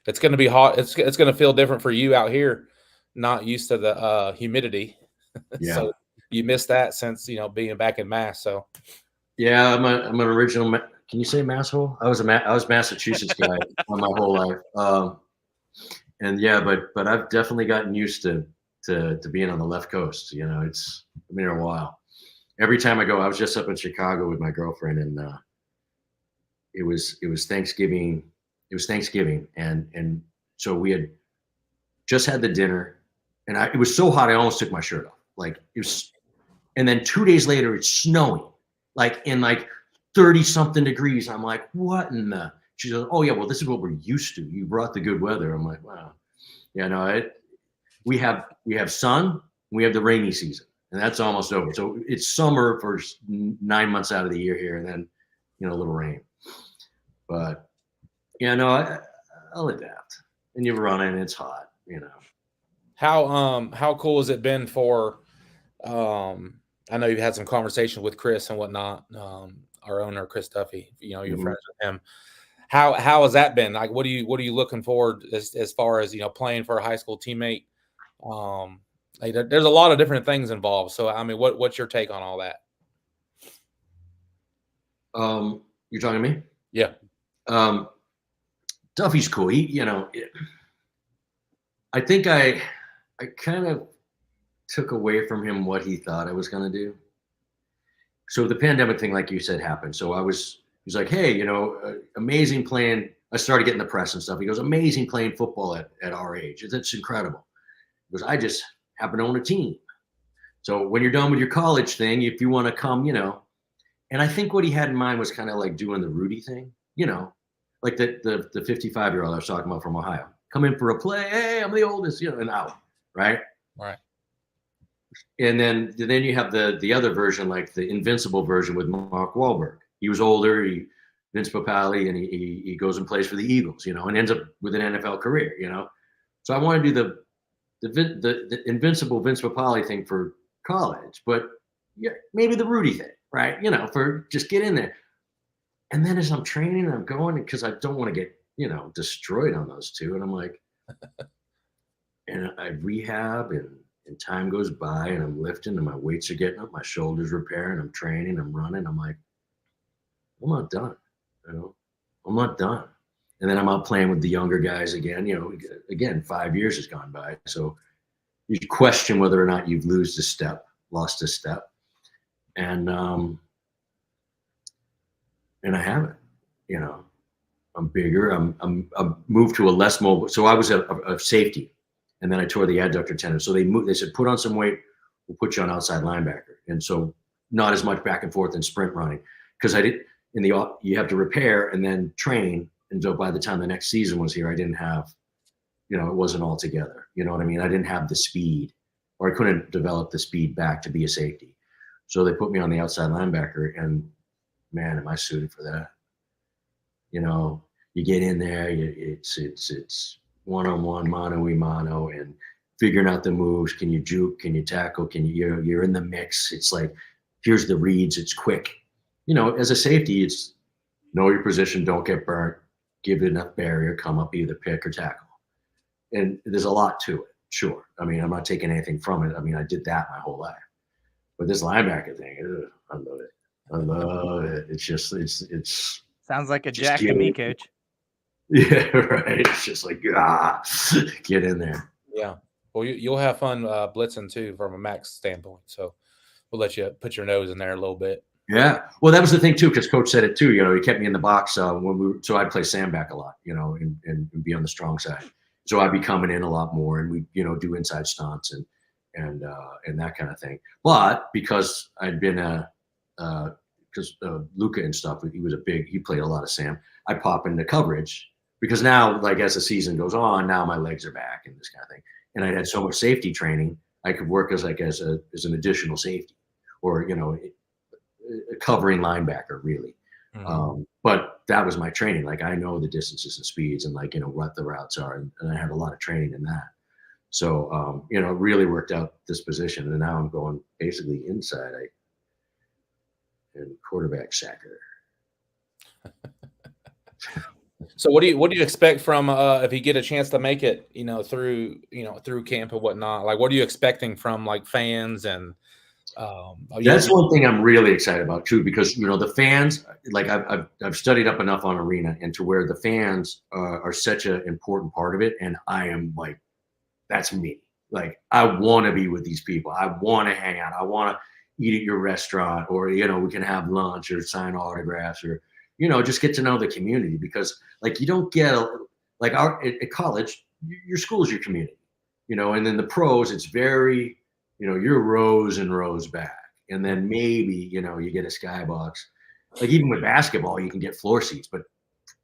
it's going to be hot. It's going to feel different for you out here, not used to the humidity. Yeah. So you missed that since being back in Mass. So yeah, I'm an original. Can you say Masshole? I was Massachusetts guy my whole life. And yeah, but I've definitely gotten used to being on the left coast. It's been here a while. Every time I go, I was just up in Chicago with my girlfriend, and it was Thanksgiving. It was Thanksgiving, and so we had just had the dinner, and it was so hot I almost took my shirt off. Like it was, and then 2 days later it's snowing, like in like 30-something degrees. I'm like, what in the? She goes, oh yeah, well this is what we're used to. You brought the good weather. I'm like, wow, yeah, no, we have sun, we have the rainy season, and that's almost over. So it's summer for 9 months out of the year here, and then a little rain. But yeah, no, I'll adapt. And you're running, it's hot, how cool has it been for? I know you've had some conversation with Chris and whatnot. Our owner, Chris Duffy. You're friends with him. How has that been? Like, what are you looking forward as far as playing for a high school teammate? Like there's a lot of different things involved. So I mean, what's your take on all that? You're talking to me? Yeah. Duffy's cool. He, I think I kind of took away from him what he thought I was going to do. So the pandemic thing, like you said, happened. So he's like, hey, amazing playing. I started getting the press and stuff. He goes, amazing playing football at our age. It's incredible. He goes, I just happen to own a team. So when you're done with your college thing, if you want to come, and I think what he had in mind was kind of like doing the Rudy thing, like the 55-year-old I was talking about from Ohio. Come in for a play. Hey, I'm the oldest, and out. Right. Right. And then you have the other version, like the invincible version with Mark Wahlberg. He was older, Vince Papale, and he goes and plays for the Eagles, and ends up with an NFL career, So I want to do the invincible Vince Papale thing for college, but yeah, maybe the Rudy thing, right? You know, for just get in there. And then as I'm training, I'm going because I don't want to get, you know, destroyed on those two. And I'm like, and I rehab and time goes by and I'm lifting and my weights are getting up, my shoulders repairing, I'm training, I'm running. I'm like, I'm not done. You know, I'm not done. And then I'm out playing with the younger guys again. You know, again, 5 years has gone by. So you question whether or not you've lost a step. And I haven't, you know, I'm bigger. I'm moved to a less mobile. So I was a safety, and then I tore the adductor tendon. So they said, put on some weight. We'll put you on outside linebacker. And so not as much back and forth and sprint running, because I did you have to repair and then train. And so by the time the next season was here, I didn't have, you know, it wasn't all together. You know what I mean? I didn't have the speed, or I couldn't develop the speed back to be a safety. So they put me on the outside linebacker, and man, am I suited for that? You know, you get in there, it's one-on-one, mano-a-mano, and figuring out the moves. Can you juke? Can you tackle? You're in the mix. It's like, here's the reads. It's quick. You know, as a safety, it's know your position, don't get burnt, give it enough barrier, come up, either pick or tackle. And there's a lot to it, sure. I mean, I'm not taking anything from it. I mean, I did that my whole life. But this linebacker thing, I love it. I love it. It's just, it's. Sounds like a Jack to me, coach. Yeah, right. It's just like, get in there. Yeah. Well, you'll have fun blitzing too from a max standpoint. So we'll let you put your nose in there a little bit. Yeah. Well, that was the thing too, because coach said it too. You know, he kept me in the box so I'd play Sandback a lot, you know, and be on the strong side. So I'd be coming in a lot more, and we, you know, do inside stunts and that kind of thing. But because I'd been because Luca and stuff, he played a lot of Sam. I pop into coverage because now, like as the season goes on, now my legs are back and this kind of thing. And I had so much safety training, I could work as an additional safety, or, you know, a covering linebacker, really. Mm-hmm. But that was my training. Like, I know the distances and speeds and, like, you know, what the routes are. And I had a lot of training in that. So, you know, it really worked out this position. And now I'm going basically inside and quarterback sacker. So what do you expect from if you get a chance to make it, you know, through camp and whatnot? Like, what are you expecting from, like, fans and that's one thing I'm really excited about too, because, you know, the fans, like I've studied up enough on arena, and to where the fans are such an important part of it. And I am like, that's me. Like, I want to be with these people. I want to hang out. I want to eat at your restaurant, or, you know, we can have lunch or sign autographs, or, you know, just get to know the community. Because, like, you don't get like at college, your school is your community, you know, and then the pros, it's very, you know, you're rows and rows back. And then maybe, you know, you get a skybox. Like, even with basketball, you can get floor seats, but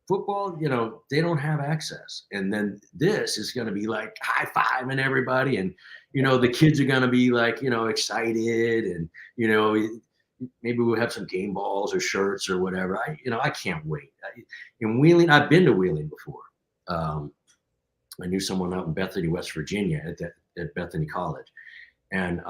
football, you know, they don't have access. And then this is going to be like high-fiving everybody. And, you know, the kids are going to be, like, you know, excited. And, you know, maybe we'll have some game balls or shirts or whatever. I can't wait. In Wheeling, I've been to Wheeling before. I knew someone out in Bethany, West Virginia at Bethany College. And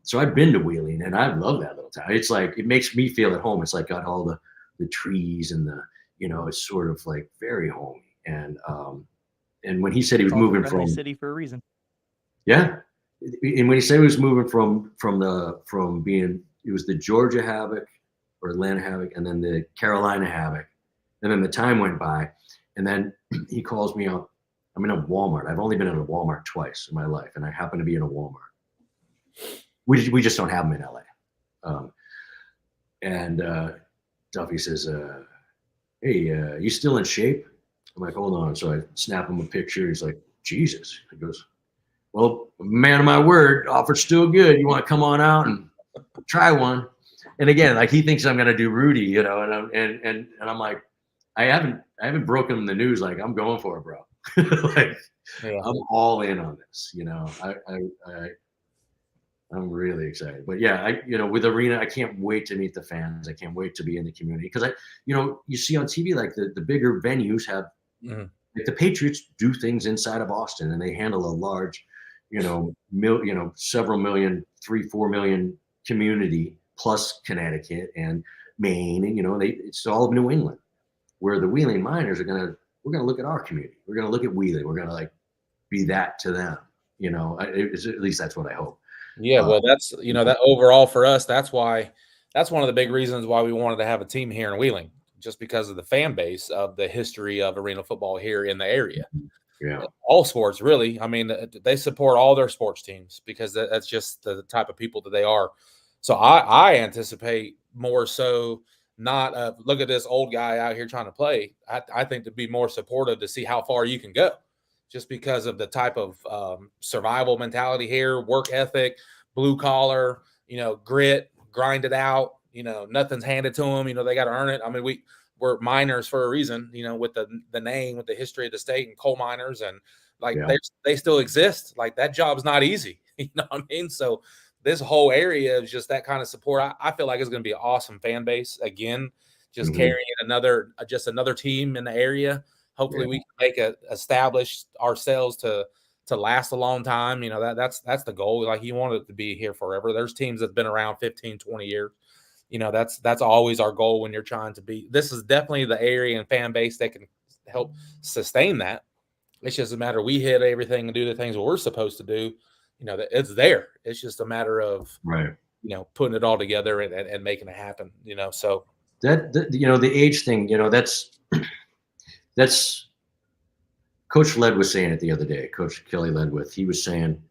so I've been to Wheeling, and I love that little town. It's like, it makes me feel at home. It's like got all the trees and the, you know, it's sort of like very homey. And when he said he was moving from city for a reason. Yeah. And when he said he was moving from being, it was the Georgia Havoc or Atlanta Havoc, and then the Carolina Havoc. And then the time went by, and then he calls me up. I'm in a Walmart. I've only been in a Walmart twice in my life, and I happen to be in a Walmart. We just don't have them in LA. And Duffy says, hey, you still in shape? I'm like, hold on. So I snap him a picture. He's like, Jesus. He goes, well, man of my word, offer's still good. You want to come on out and try one? And again, like, he thinks I'm going to do Rudy, you know, and I'm like, I haven't broken him the news. Like, I'm going for it, bro. Like, yeah. I'm all in on this, you know. I'm really excited. But yeah, you know, with arena, I can't wait to meet the fans. I can't wait to be in the community, because you know, you see on TV, like, the bigger venues have, like, the Patriots do things inside of Austin, and they handle a large, you know, several million, 3-4 million community, plus Connecticut and Maine, and it's all of New England. Where the Wheeling Miners we're gonna look at our community. We're gonna look at Wheeling. We're gonna like be that to them. At least that's what I hope. Yeah, well, that's that overall for us. That's one of the big reasons why we wanted to have a team here in Wheeling, just because of the fan base of the history of arena football here in the area. Yeah, all sports really. I mean, they support all their sports teams because that's just the type of people that they are. So I anticipate more so not look at this old guy out here trying to play. I think to be more supportive to see how far you can go, just because of the type of survival mentality here, work ethic, blue collar, grit, grind it out. Nothing's handed to them. They got to earn it. I mean, we're miners for a reason. With the name, with the history of the state, and coal miners, and they still exist. Like, that job's not easy. You know what I mean? So this whole area is just that kind of support. I feel like it's going to be an awesome fan base again, just carrying another team in the area. Hopefully we can establish ourselves to last a long time. That's the goal. Like, you want it to be here forever. There's teams that's been around 15, 20 years. That's always our goal when you're trying to be. This is definitely the area and fan base that can help sustain that. It's just a matter we hit everything and do the things that we're supposed to do. That it's there. It's just a matter of putting it all together and making it happen. So the age thing. That's Coach Led was saying it the other day. Coach Kelly Ledwith. He was saying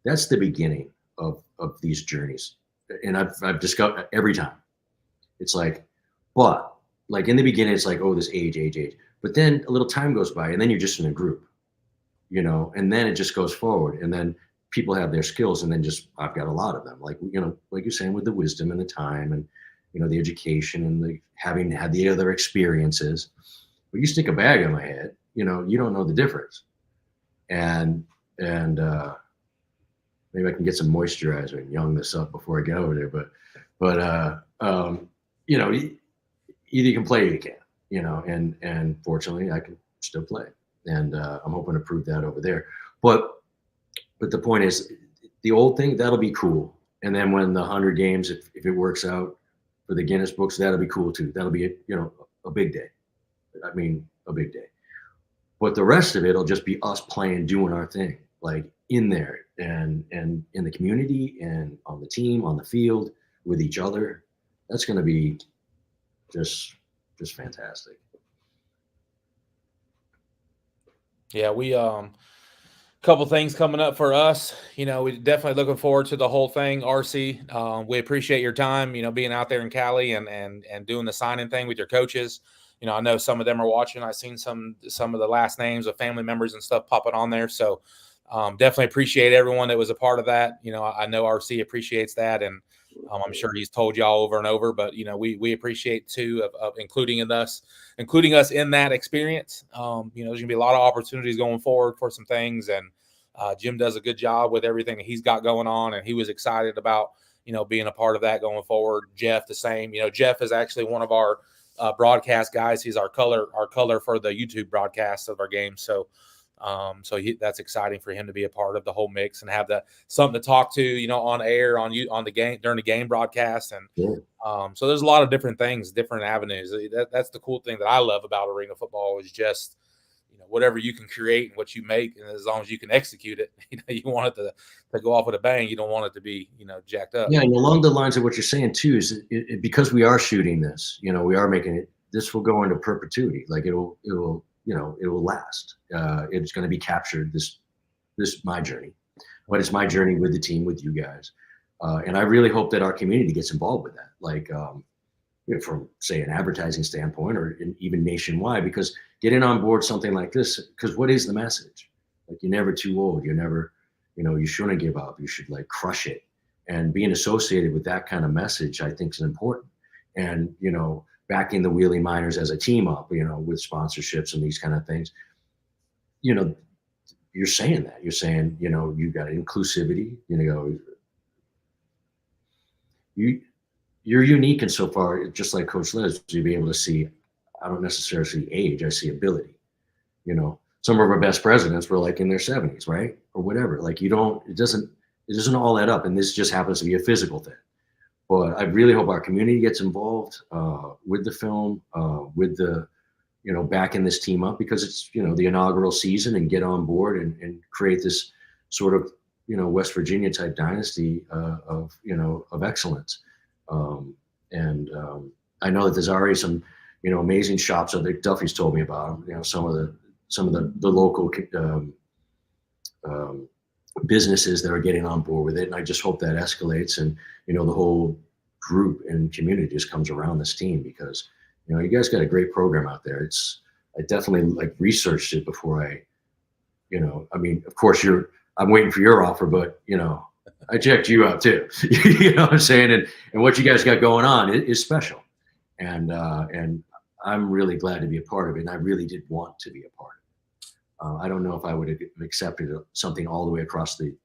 that's the beginning of these journeys, and I've discovered every time. It's like, but like in the beginning, it's like, oh, this age, but then a little time goes by, and then you're just in a group, and then it just goes forward, and then people have their skills, and then I've got a lot of them, like like you're saying, with the wisdom and the time and the education and the having had the other experiences. But you stick a bag on my head, you don't know the difference, and maybe I can get some moisturizer and young this up before I get over there, but either you can play or you can't, and fortunately I can still play, and I'm hoping to prove that over there. But the point is, the old thing, that'll be cool. And then when the 100 games, if it works out for the Guinness books, that'll be cool too. That'll be a big day. I mean, a big day. But the rest of it'll just be us playing, doing our thing, like in there and in the community and on the team, on the field, with each other. That's going to be just fantastic. Yeah, we couple things coming up for us. We definitely looking forward to the whole thing. RC, we appreciate your time, being out there in Cali and doing the signing thing with your coaches. I know some of them are watching. I've seen some of the last names of family members and stuff popping on there. So definitely appreciate everyone that was a part of that. I know RC appreciates that, and I'm sure he's told y'all over and over, but we appreciate too of including us in that experience. There's gonna be a lot of opportunities going forward for some things, and Jim does a good job with everything that he's got going on, and he was excited about being a part of that going forward. Jeff, the same. Jeff is actually one of our broadcast guys. He's our color for the YouTube broadcast of our games. So that's exciting for him to be a part of the whole mix and have something to talk to, on air, on the game, during the game broadcast. And so there's a lot of different things, different avenues. That's the cool thing that I love about arena football is just, whatever you can create and what you make, and as long as you can execute it, you want it to go off with a bang. You don't want it to be, jacked up. Yeah. And along the lines of what you're saying too, is because we are shooting this, we are making it, this will go into perpetuity. Like it will last. It's going to be captured. This my journey, but it's my journey with the team, with you guys. And I really hope that our community gets involved with that. Like, from say an advertising standpoint or even nationwide, because getting on board something like this, because what is the message? Like, you're never too old. You're never, you shouldn't give up. You should like crush it. And being associated with that kind of message, I think is important. And, backing the Wheeling Miners as a team up, with sponsorships and these kind of things, you're saying that. You're saying, you've got inclusivity, you're unique insofar, just like Coach Liz, to be able to see, I don't necessarily see age, I see ability. Some of our best presidents were like in their 70s, right? Or whatever. Like it doesn't all add up. And this just happens to be a physical thing. but I really hope our community gets involved with the film, with the, backing this team up, because it's, the inaugural season, and get on board and create this sort of, West Virginia type dynasty of excellence. I know that there's already some, amazing shops that Duffy's told me about, some of the local businesses that are getting on board with it. And I just hope that escalates, and, the whole group and community just comes around this team, because, you guys got a great program out there. I definitely researched it before I mean, of course I'm waiting for your offer, but, I checked you out too. You know what I'm saying? And what you guys got going on is special. And I'm really glad to be a part of it. And I really did want to be a part of it. I don't know if I would have accepted something all the way across the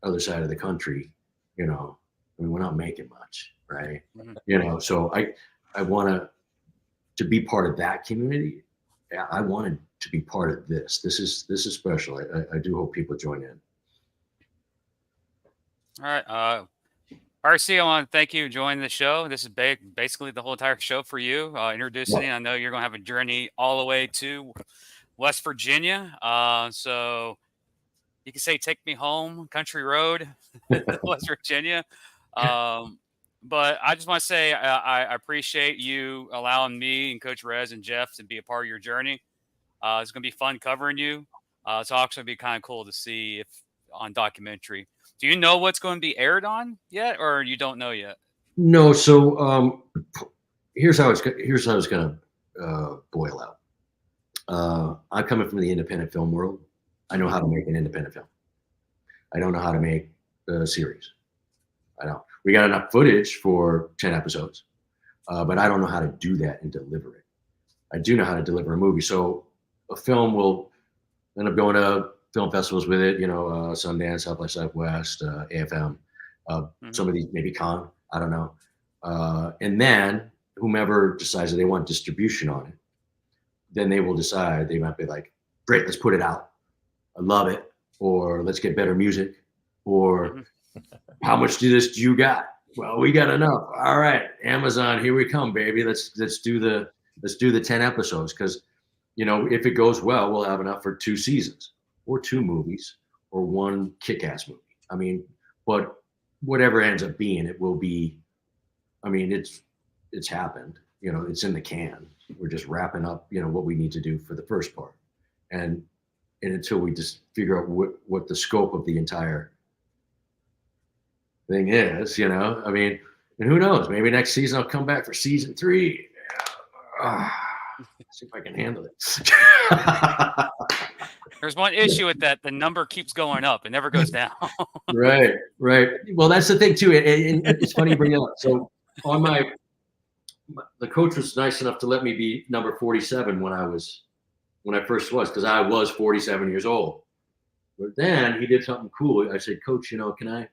other side of the country. I mean, we're not making much, right? Mm-hmm. So I want to be part of that community. I wanted to be part of this. This is special. I do hope people join in. All right. RC, I want to thank you for joining the show. This is basically the whole entire show for you. Introducing, I know you're going to have a journey all the way to West Virginia. So you can say, take me home, country road, West Virginia. But I just want to say I appreciate you allowing me and Coach Rez and Jeff to be a part of your journey. It's going to be fun covering you. It's also going to be kind of cool to see if on documentary. Do you know what's going to be aired on yet, or you don't know yet? No. So here's how it's going to boil out. I'm coming from the independent film world. I know how to make an independent film. I don't know how to make a series. I don't. We got enough footage for 10 episodes, but I don't know how to do that and deliver it. I do know how to deliver a movie. So a film will end up going to film festivals with it, Sundance, South by Southwest, AFM, some of these, maybe Cannes, I don't know. And then whomever decides that they want distribution on it, then they will decide, they might be like, great, let's put it out. I love it. Or let's get better music. Or how much do you got? Well, we got enough. All right, Amazon, here we come, baby. Let's do the 10 episodes, because if it goes well, we'll have enough for 2 seasons or 2 movies or 1 kick-ass movie. I mean, but whatever ends up being, it will be. I mean, it's happened. It's in the can. We're just wrapping up. What we need to do for the first part, and until we just figure out what the scope of the entire thing is, I mean, and who knows, maybe next season I'll come back for season 3. See if I can handle it. There's one issue with that. The number keeps going up. It never goes down. Right. Well, that's the thing too. And it's funny you bring it up. So on the coach was nice enough to let me be number 47 when I first was, because I was 47 years old. But then he did something cool. I said, Coach, can I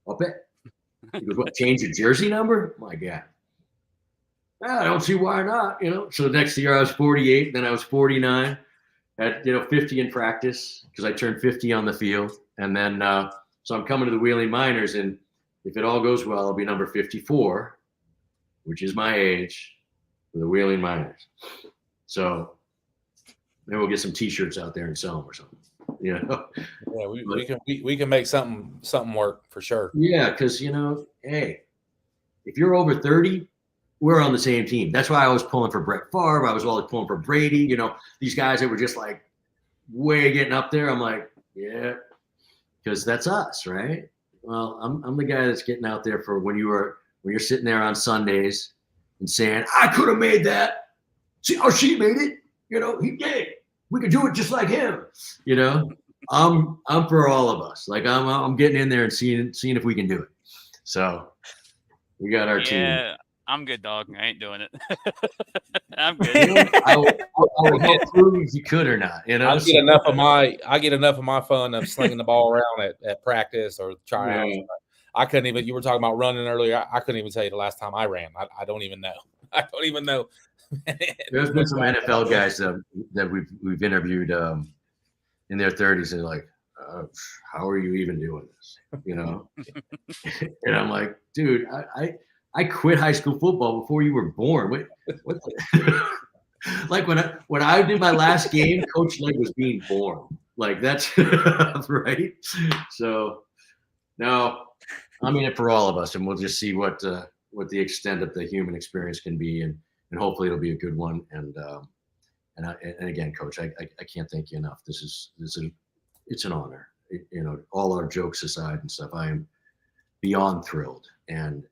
up it? He goes, what, change your jersey number? My God. I don't see why not, So next year I was 48, then I was 49, at 50 in practice, because I turned 50 on the field. And then so I'm coming to the Wheeling Miners, and if it all goes well, I'll be number 54, which is my age, for the Wheeling Miners. So maybe we'll get some T-shirts out there and sell them or something. Yeah, we can make something work for sure. Yeah, because hey, if you're over 30, we're on the same team. That's why I was pulling for Brett Favre. I was always pulling for Brady. These guys that were just like way getting up there. I'm like, yeah, because that's us, right? Well, I'm the guy that's getting out there for when you're sitting there on Sundays and saying, I could have made that. See how she made it? He did. We could do it just like him. I'm for all of us. Like I'm getting in there and seeing if we can do it. So we got our team. Yeah, I'm good, dog. I ain't doing it. I'm good. I will help prove if you could or not. I get enough of my fun of slinging the ball around at practice or tryouts. Yeah. I couldn't even. You were talking about running earlier. I couldn't even tell you the last time I ran. I don't even know. I don't even know. There's been some NFL guys that we've interviewed in their 30s, and they're like, how are you even doing this? And I'm like, dude, I quit high school football before you were born. What the like when I did my last game, Coach Legg was being born. Like that's right. So no, I'm in it for all of us, and we'll just see what the extent of the human experience can be, and hopefully it'll be a good one. And again, Coach, I can't thank you enough. It's an honor. All our jokes aside and stuff, I am beyond thrilled, and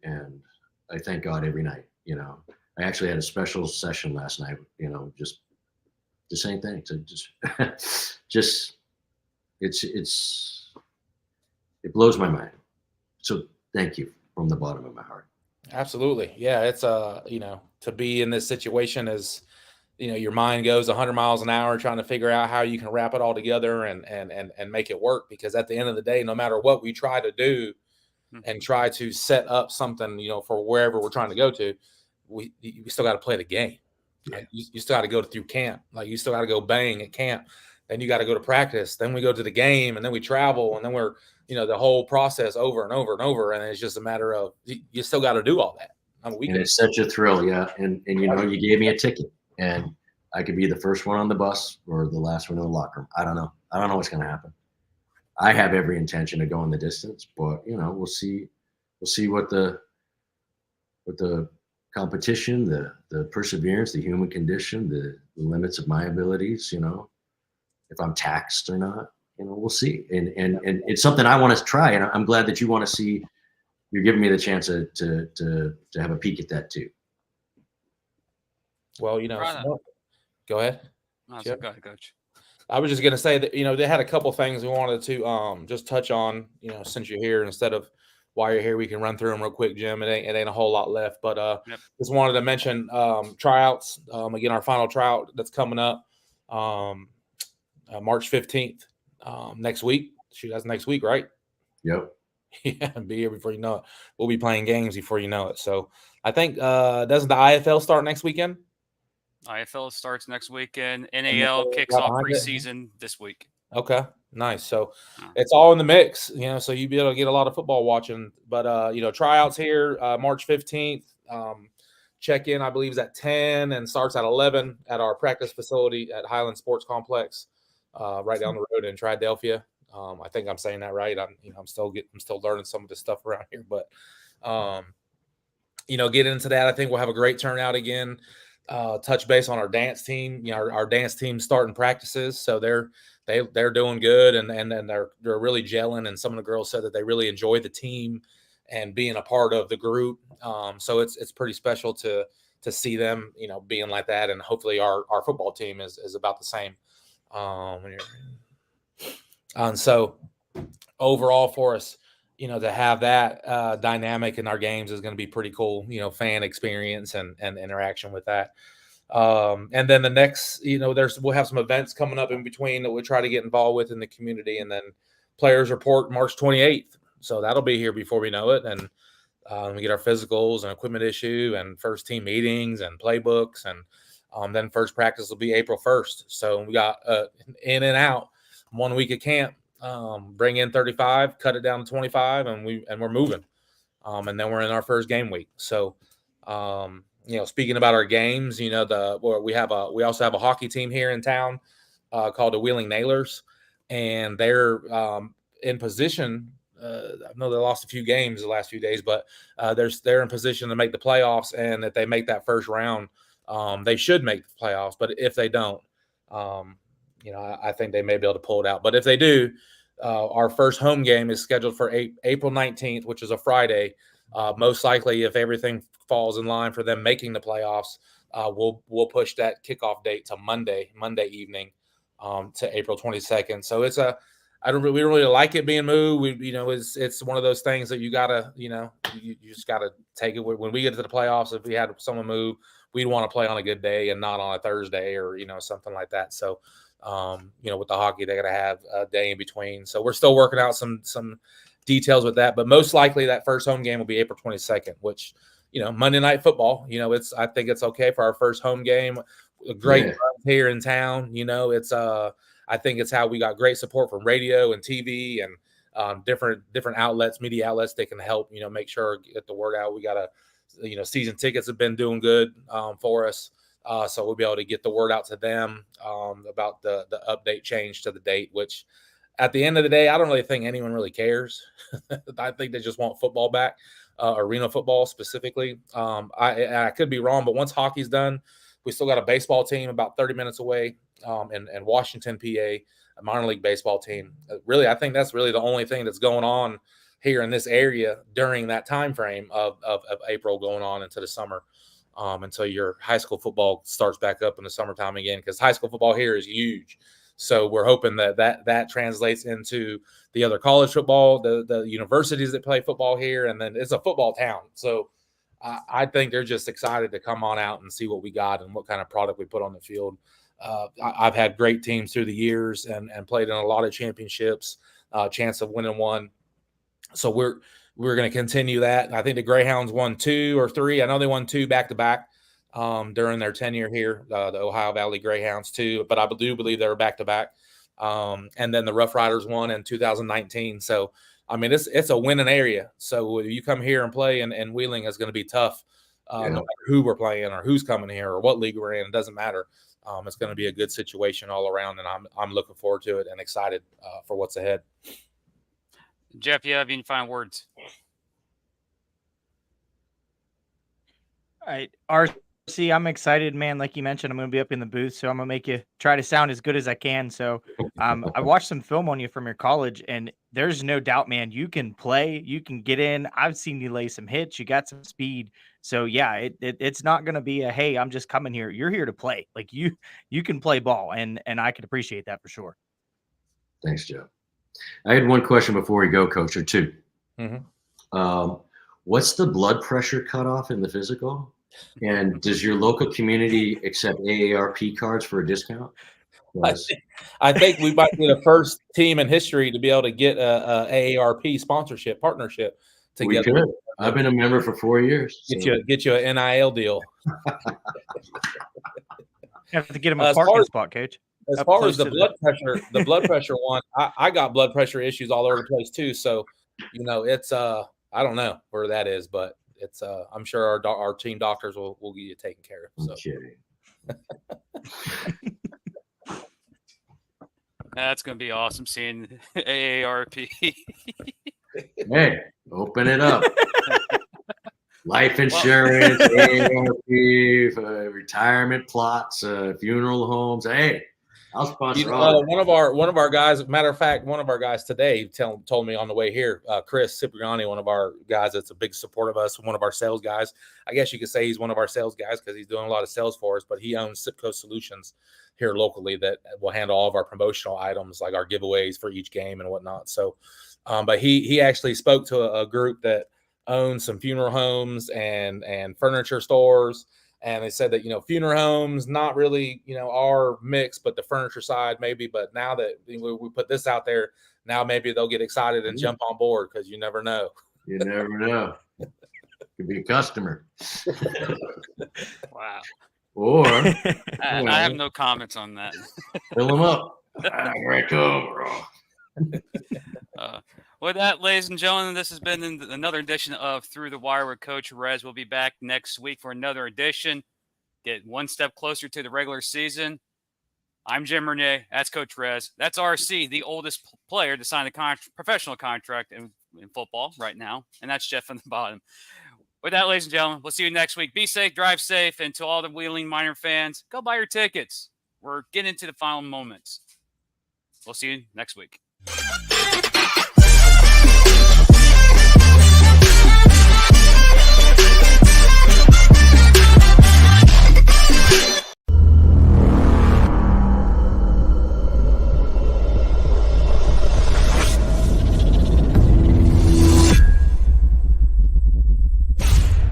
I thank God every night. I actually had a special session last night. Just saying thanks. Just it blows my mind. So thank you from the bottom of my heart. Absolutely. Yeah. It's, to be in this situation is, your mind goes 100 miles an hour trying to figure out how you can wrap it all together and make it work. Because at the end of the day, no matter what we try to do and try to set up something, for wherever we're trying to go to, we still got to play the game. Yeah. Like, you still got to go through camp. Like, you still got to go bang at camp. Then you got to go to practice. Then we go to the game, and then we travel, and then we're, the whole process over and over and over. And it's just a matter of, you still got to do all that. And it's such a thrill. Yeah. And you gave me a ticket, and I could be the first one on the bus or the last one in the locker room. I don't know. I don't know what's going to happen. I have every intention of going the distance, but we'll see. We'll see what the competition, the perseverance, the human condition, the limits of my abilities, if I'm taxed or not, we'll see. And it's something I want to try. And I'm glad that you want to see, you're giving me the chance to have a peek at that too. Well, go ahead. No, so go ahead, Coach. I was just going to say that, they had a couple things we wanted to just touch on, since you're here. Instead of while you're here, we can run through them real quick, Jim. It ain't a whole lot left, but just wanted to mention tryouts. Again, our final tryout that's coming up March 15th next week. Shoot, that's next week, right? Yep. Yeah, be here before you know it. We'll be playing games before you know it. So I think doesn't the IFL start next weekend? IFL starts next weekend. NAL kicks off preseason this week. Okay, nice. So it's all in the mix, so you'll be able to get a lot of football watching. But, tryouts here March 15th. Check in, I believe, is at 10 and starts at 11 at our practice facility at Highland Sports Complex, right down the road in Triadelphia. I think I'm saying that right. I'm still learning some of this stuff around here, but get into that. I think we'll have a great turnout again. Touch base on our dance team. Our dance team starting practices, so they're doing good, and they're really gelling. And some of the girls said that they really enjoy the team and being a part of the group. So it's pretty special to see them, being like that. And hopefully our football team is about the same. And so overall for us, to have that dynamic in our games is going to be pretty cool, fan experience and interaction with that. And then the next, we'll have some events coming up in between that we'll try to get involved with in the community. And then players report March 28th. So that'll be here before we know it. And we get our physicals and equipment issue and first team meetings and playbooks. And then first practice will be April 1st. So we got in and out 1 week of camp. Bring in 35, cut it down to 25, and we're moving. And then we're in our first game week. So, speaking about our games, we also have a hockey team here in town called the Wheeling Nailers, and they're in position. I know they lost a few games the last few days, but they're in position to make the playoffs, and if they make that first round, they should make the playoffs. But if they don't, I think they may be able to pull it out. But if they do, our first home game is scheduled for April 19th, which is a Friday. Most likely, if everything falls in line for them making the playoffs, we'll push that kickoff date to Monday evening, to April 22nd. So we don't really like it being moved. It's one of those things that you gotta, you just gotta take it. When we get to the playoffs, if we had someone move, we'd want to play on a good day and not on a Thursday or something like that. So. With the hockey, they got to have a day in between. So we're still working out some details with that, but most likely that first home game will be April 22nd, which, Monday Night Football, I think it's okay for our first home game. A great run here in town. I think it's how we got great support from radio and TV and different outlets, media outlets that can help, make sure get the word out. We got season tickets have been doing good for us. So we'll be able to get the word out to them about the update change to the date, which at the end of the day, I don't really think anyone really cares. I think they just want football back, arena football specifically. I could be wrong, but once hockey's done, we still got a baseball team about 30 minutes away in Washington, PA, a minor league baseball team. Really, I think that's really the only thing that's going on here in this area during that time frame of April going on into the summer. Until your high school football starts back up in the summertime again, because high school football here is huge. So we're hoping that translates into the other college football, the universities that play football here, and then it's a football town. So I think they're just excited to come on out and see what we got and what kind of product we put on the field. I've had great teams through the years and played in a lot of championships, chance of winning one. So we're going to continue that. I think the Greyhounds won 2 or 3. I know they won 2 back-to-back during their tenure here, the Ohio Valley Greyhounds too, but I do believe they were back-to-back. And then the Rough Riders won in 2019. So, I mean, it's a winning area. So you come here and play, and Wheeling is going to be tough, no matter who we're playing or who's coming here or what league we're in. It doesn't matter. It's going to be a good situation all around, and I'm looking forward to it and excited for what's ahead. Jeff, you have any final words? All right, RC, I'm excited, man. Like you mentioned, I'm going to be up in the booth, so I'm going to make you try to sound as good as I can. So I watched some film on you from your college, and there's no doubt, man, you can play, you can get in. I've seen you lay some hits. You got some speed. So, yeah, it's not going to be a, hey, I'm just coming here. You're here to play. Like, you can play ball, and I can appreciate that for sure. Thanks, Joe. I had one question before we go, Coach, or two. Mm-hmm. What's the blood pressure cutoff in the physical? And does your local community accept AARP cards for a discount? I think we might be the first team in history to be able to get a AARP sponsorship partnership together. We could. I've been a member for 4 years. Get you an NIL deal. You have to get him a parking spot, Coach. As far as the blood pressure one, I got blood pressure issues all over the place too. So, it's I don't know where that is, but it's I'm sure our team doctors will get you taken care of. So. Okay. That's going to be awesome seeing AARP. Hey, open it up. Life insurance, AARP, retirement plots, funeral homes. Hey, I'll sponsor all. One of our guys. Matter of fact, one of our guys today told me on the way here, Chris Cipriani, one of our guys that's a big support of us, one of our sales guys. I guess you could say he's one of our sales guys because he's doing a lot of sales for us. But he owns Sipco Solutions here locally that will handle all of our promotional items, like our giveaways for each game and whatnot. So, but he actually spoke to a group that owns some funeral homes and furniture stores. And they said that, funeral homes, not really, our mix, but the furniture side maybe. But now that we put this out there, now maybe they'll get excited and jump on board because you never know. You never know. Could be a customer. Wow. Or I have no comments on that. fill them up. Here I come, bro. With that, ladies and gentlemen, this has been another edition of Through the Wire with Coach Rez. We'll be back next week for another edition. Get one step closer to the regular season. I'm Jim Renier. That's Coach Rez. That's RC, the oldest player to sign a professional contract in football right now. And that's Jeff on the bottom. With that, ladies and gentlemen, we'll see you next week. Be safe, drive safe, and to all the Wheeling Minor fans, go buy your tickets. We're getting into the final moments. We'll see you next week.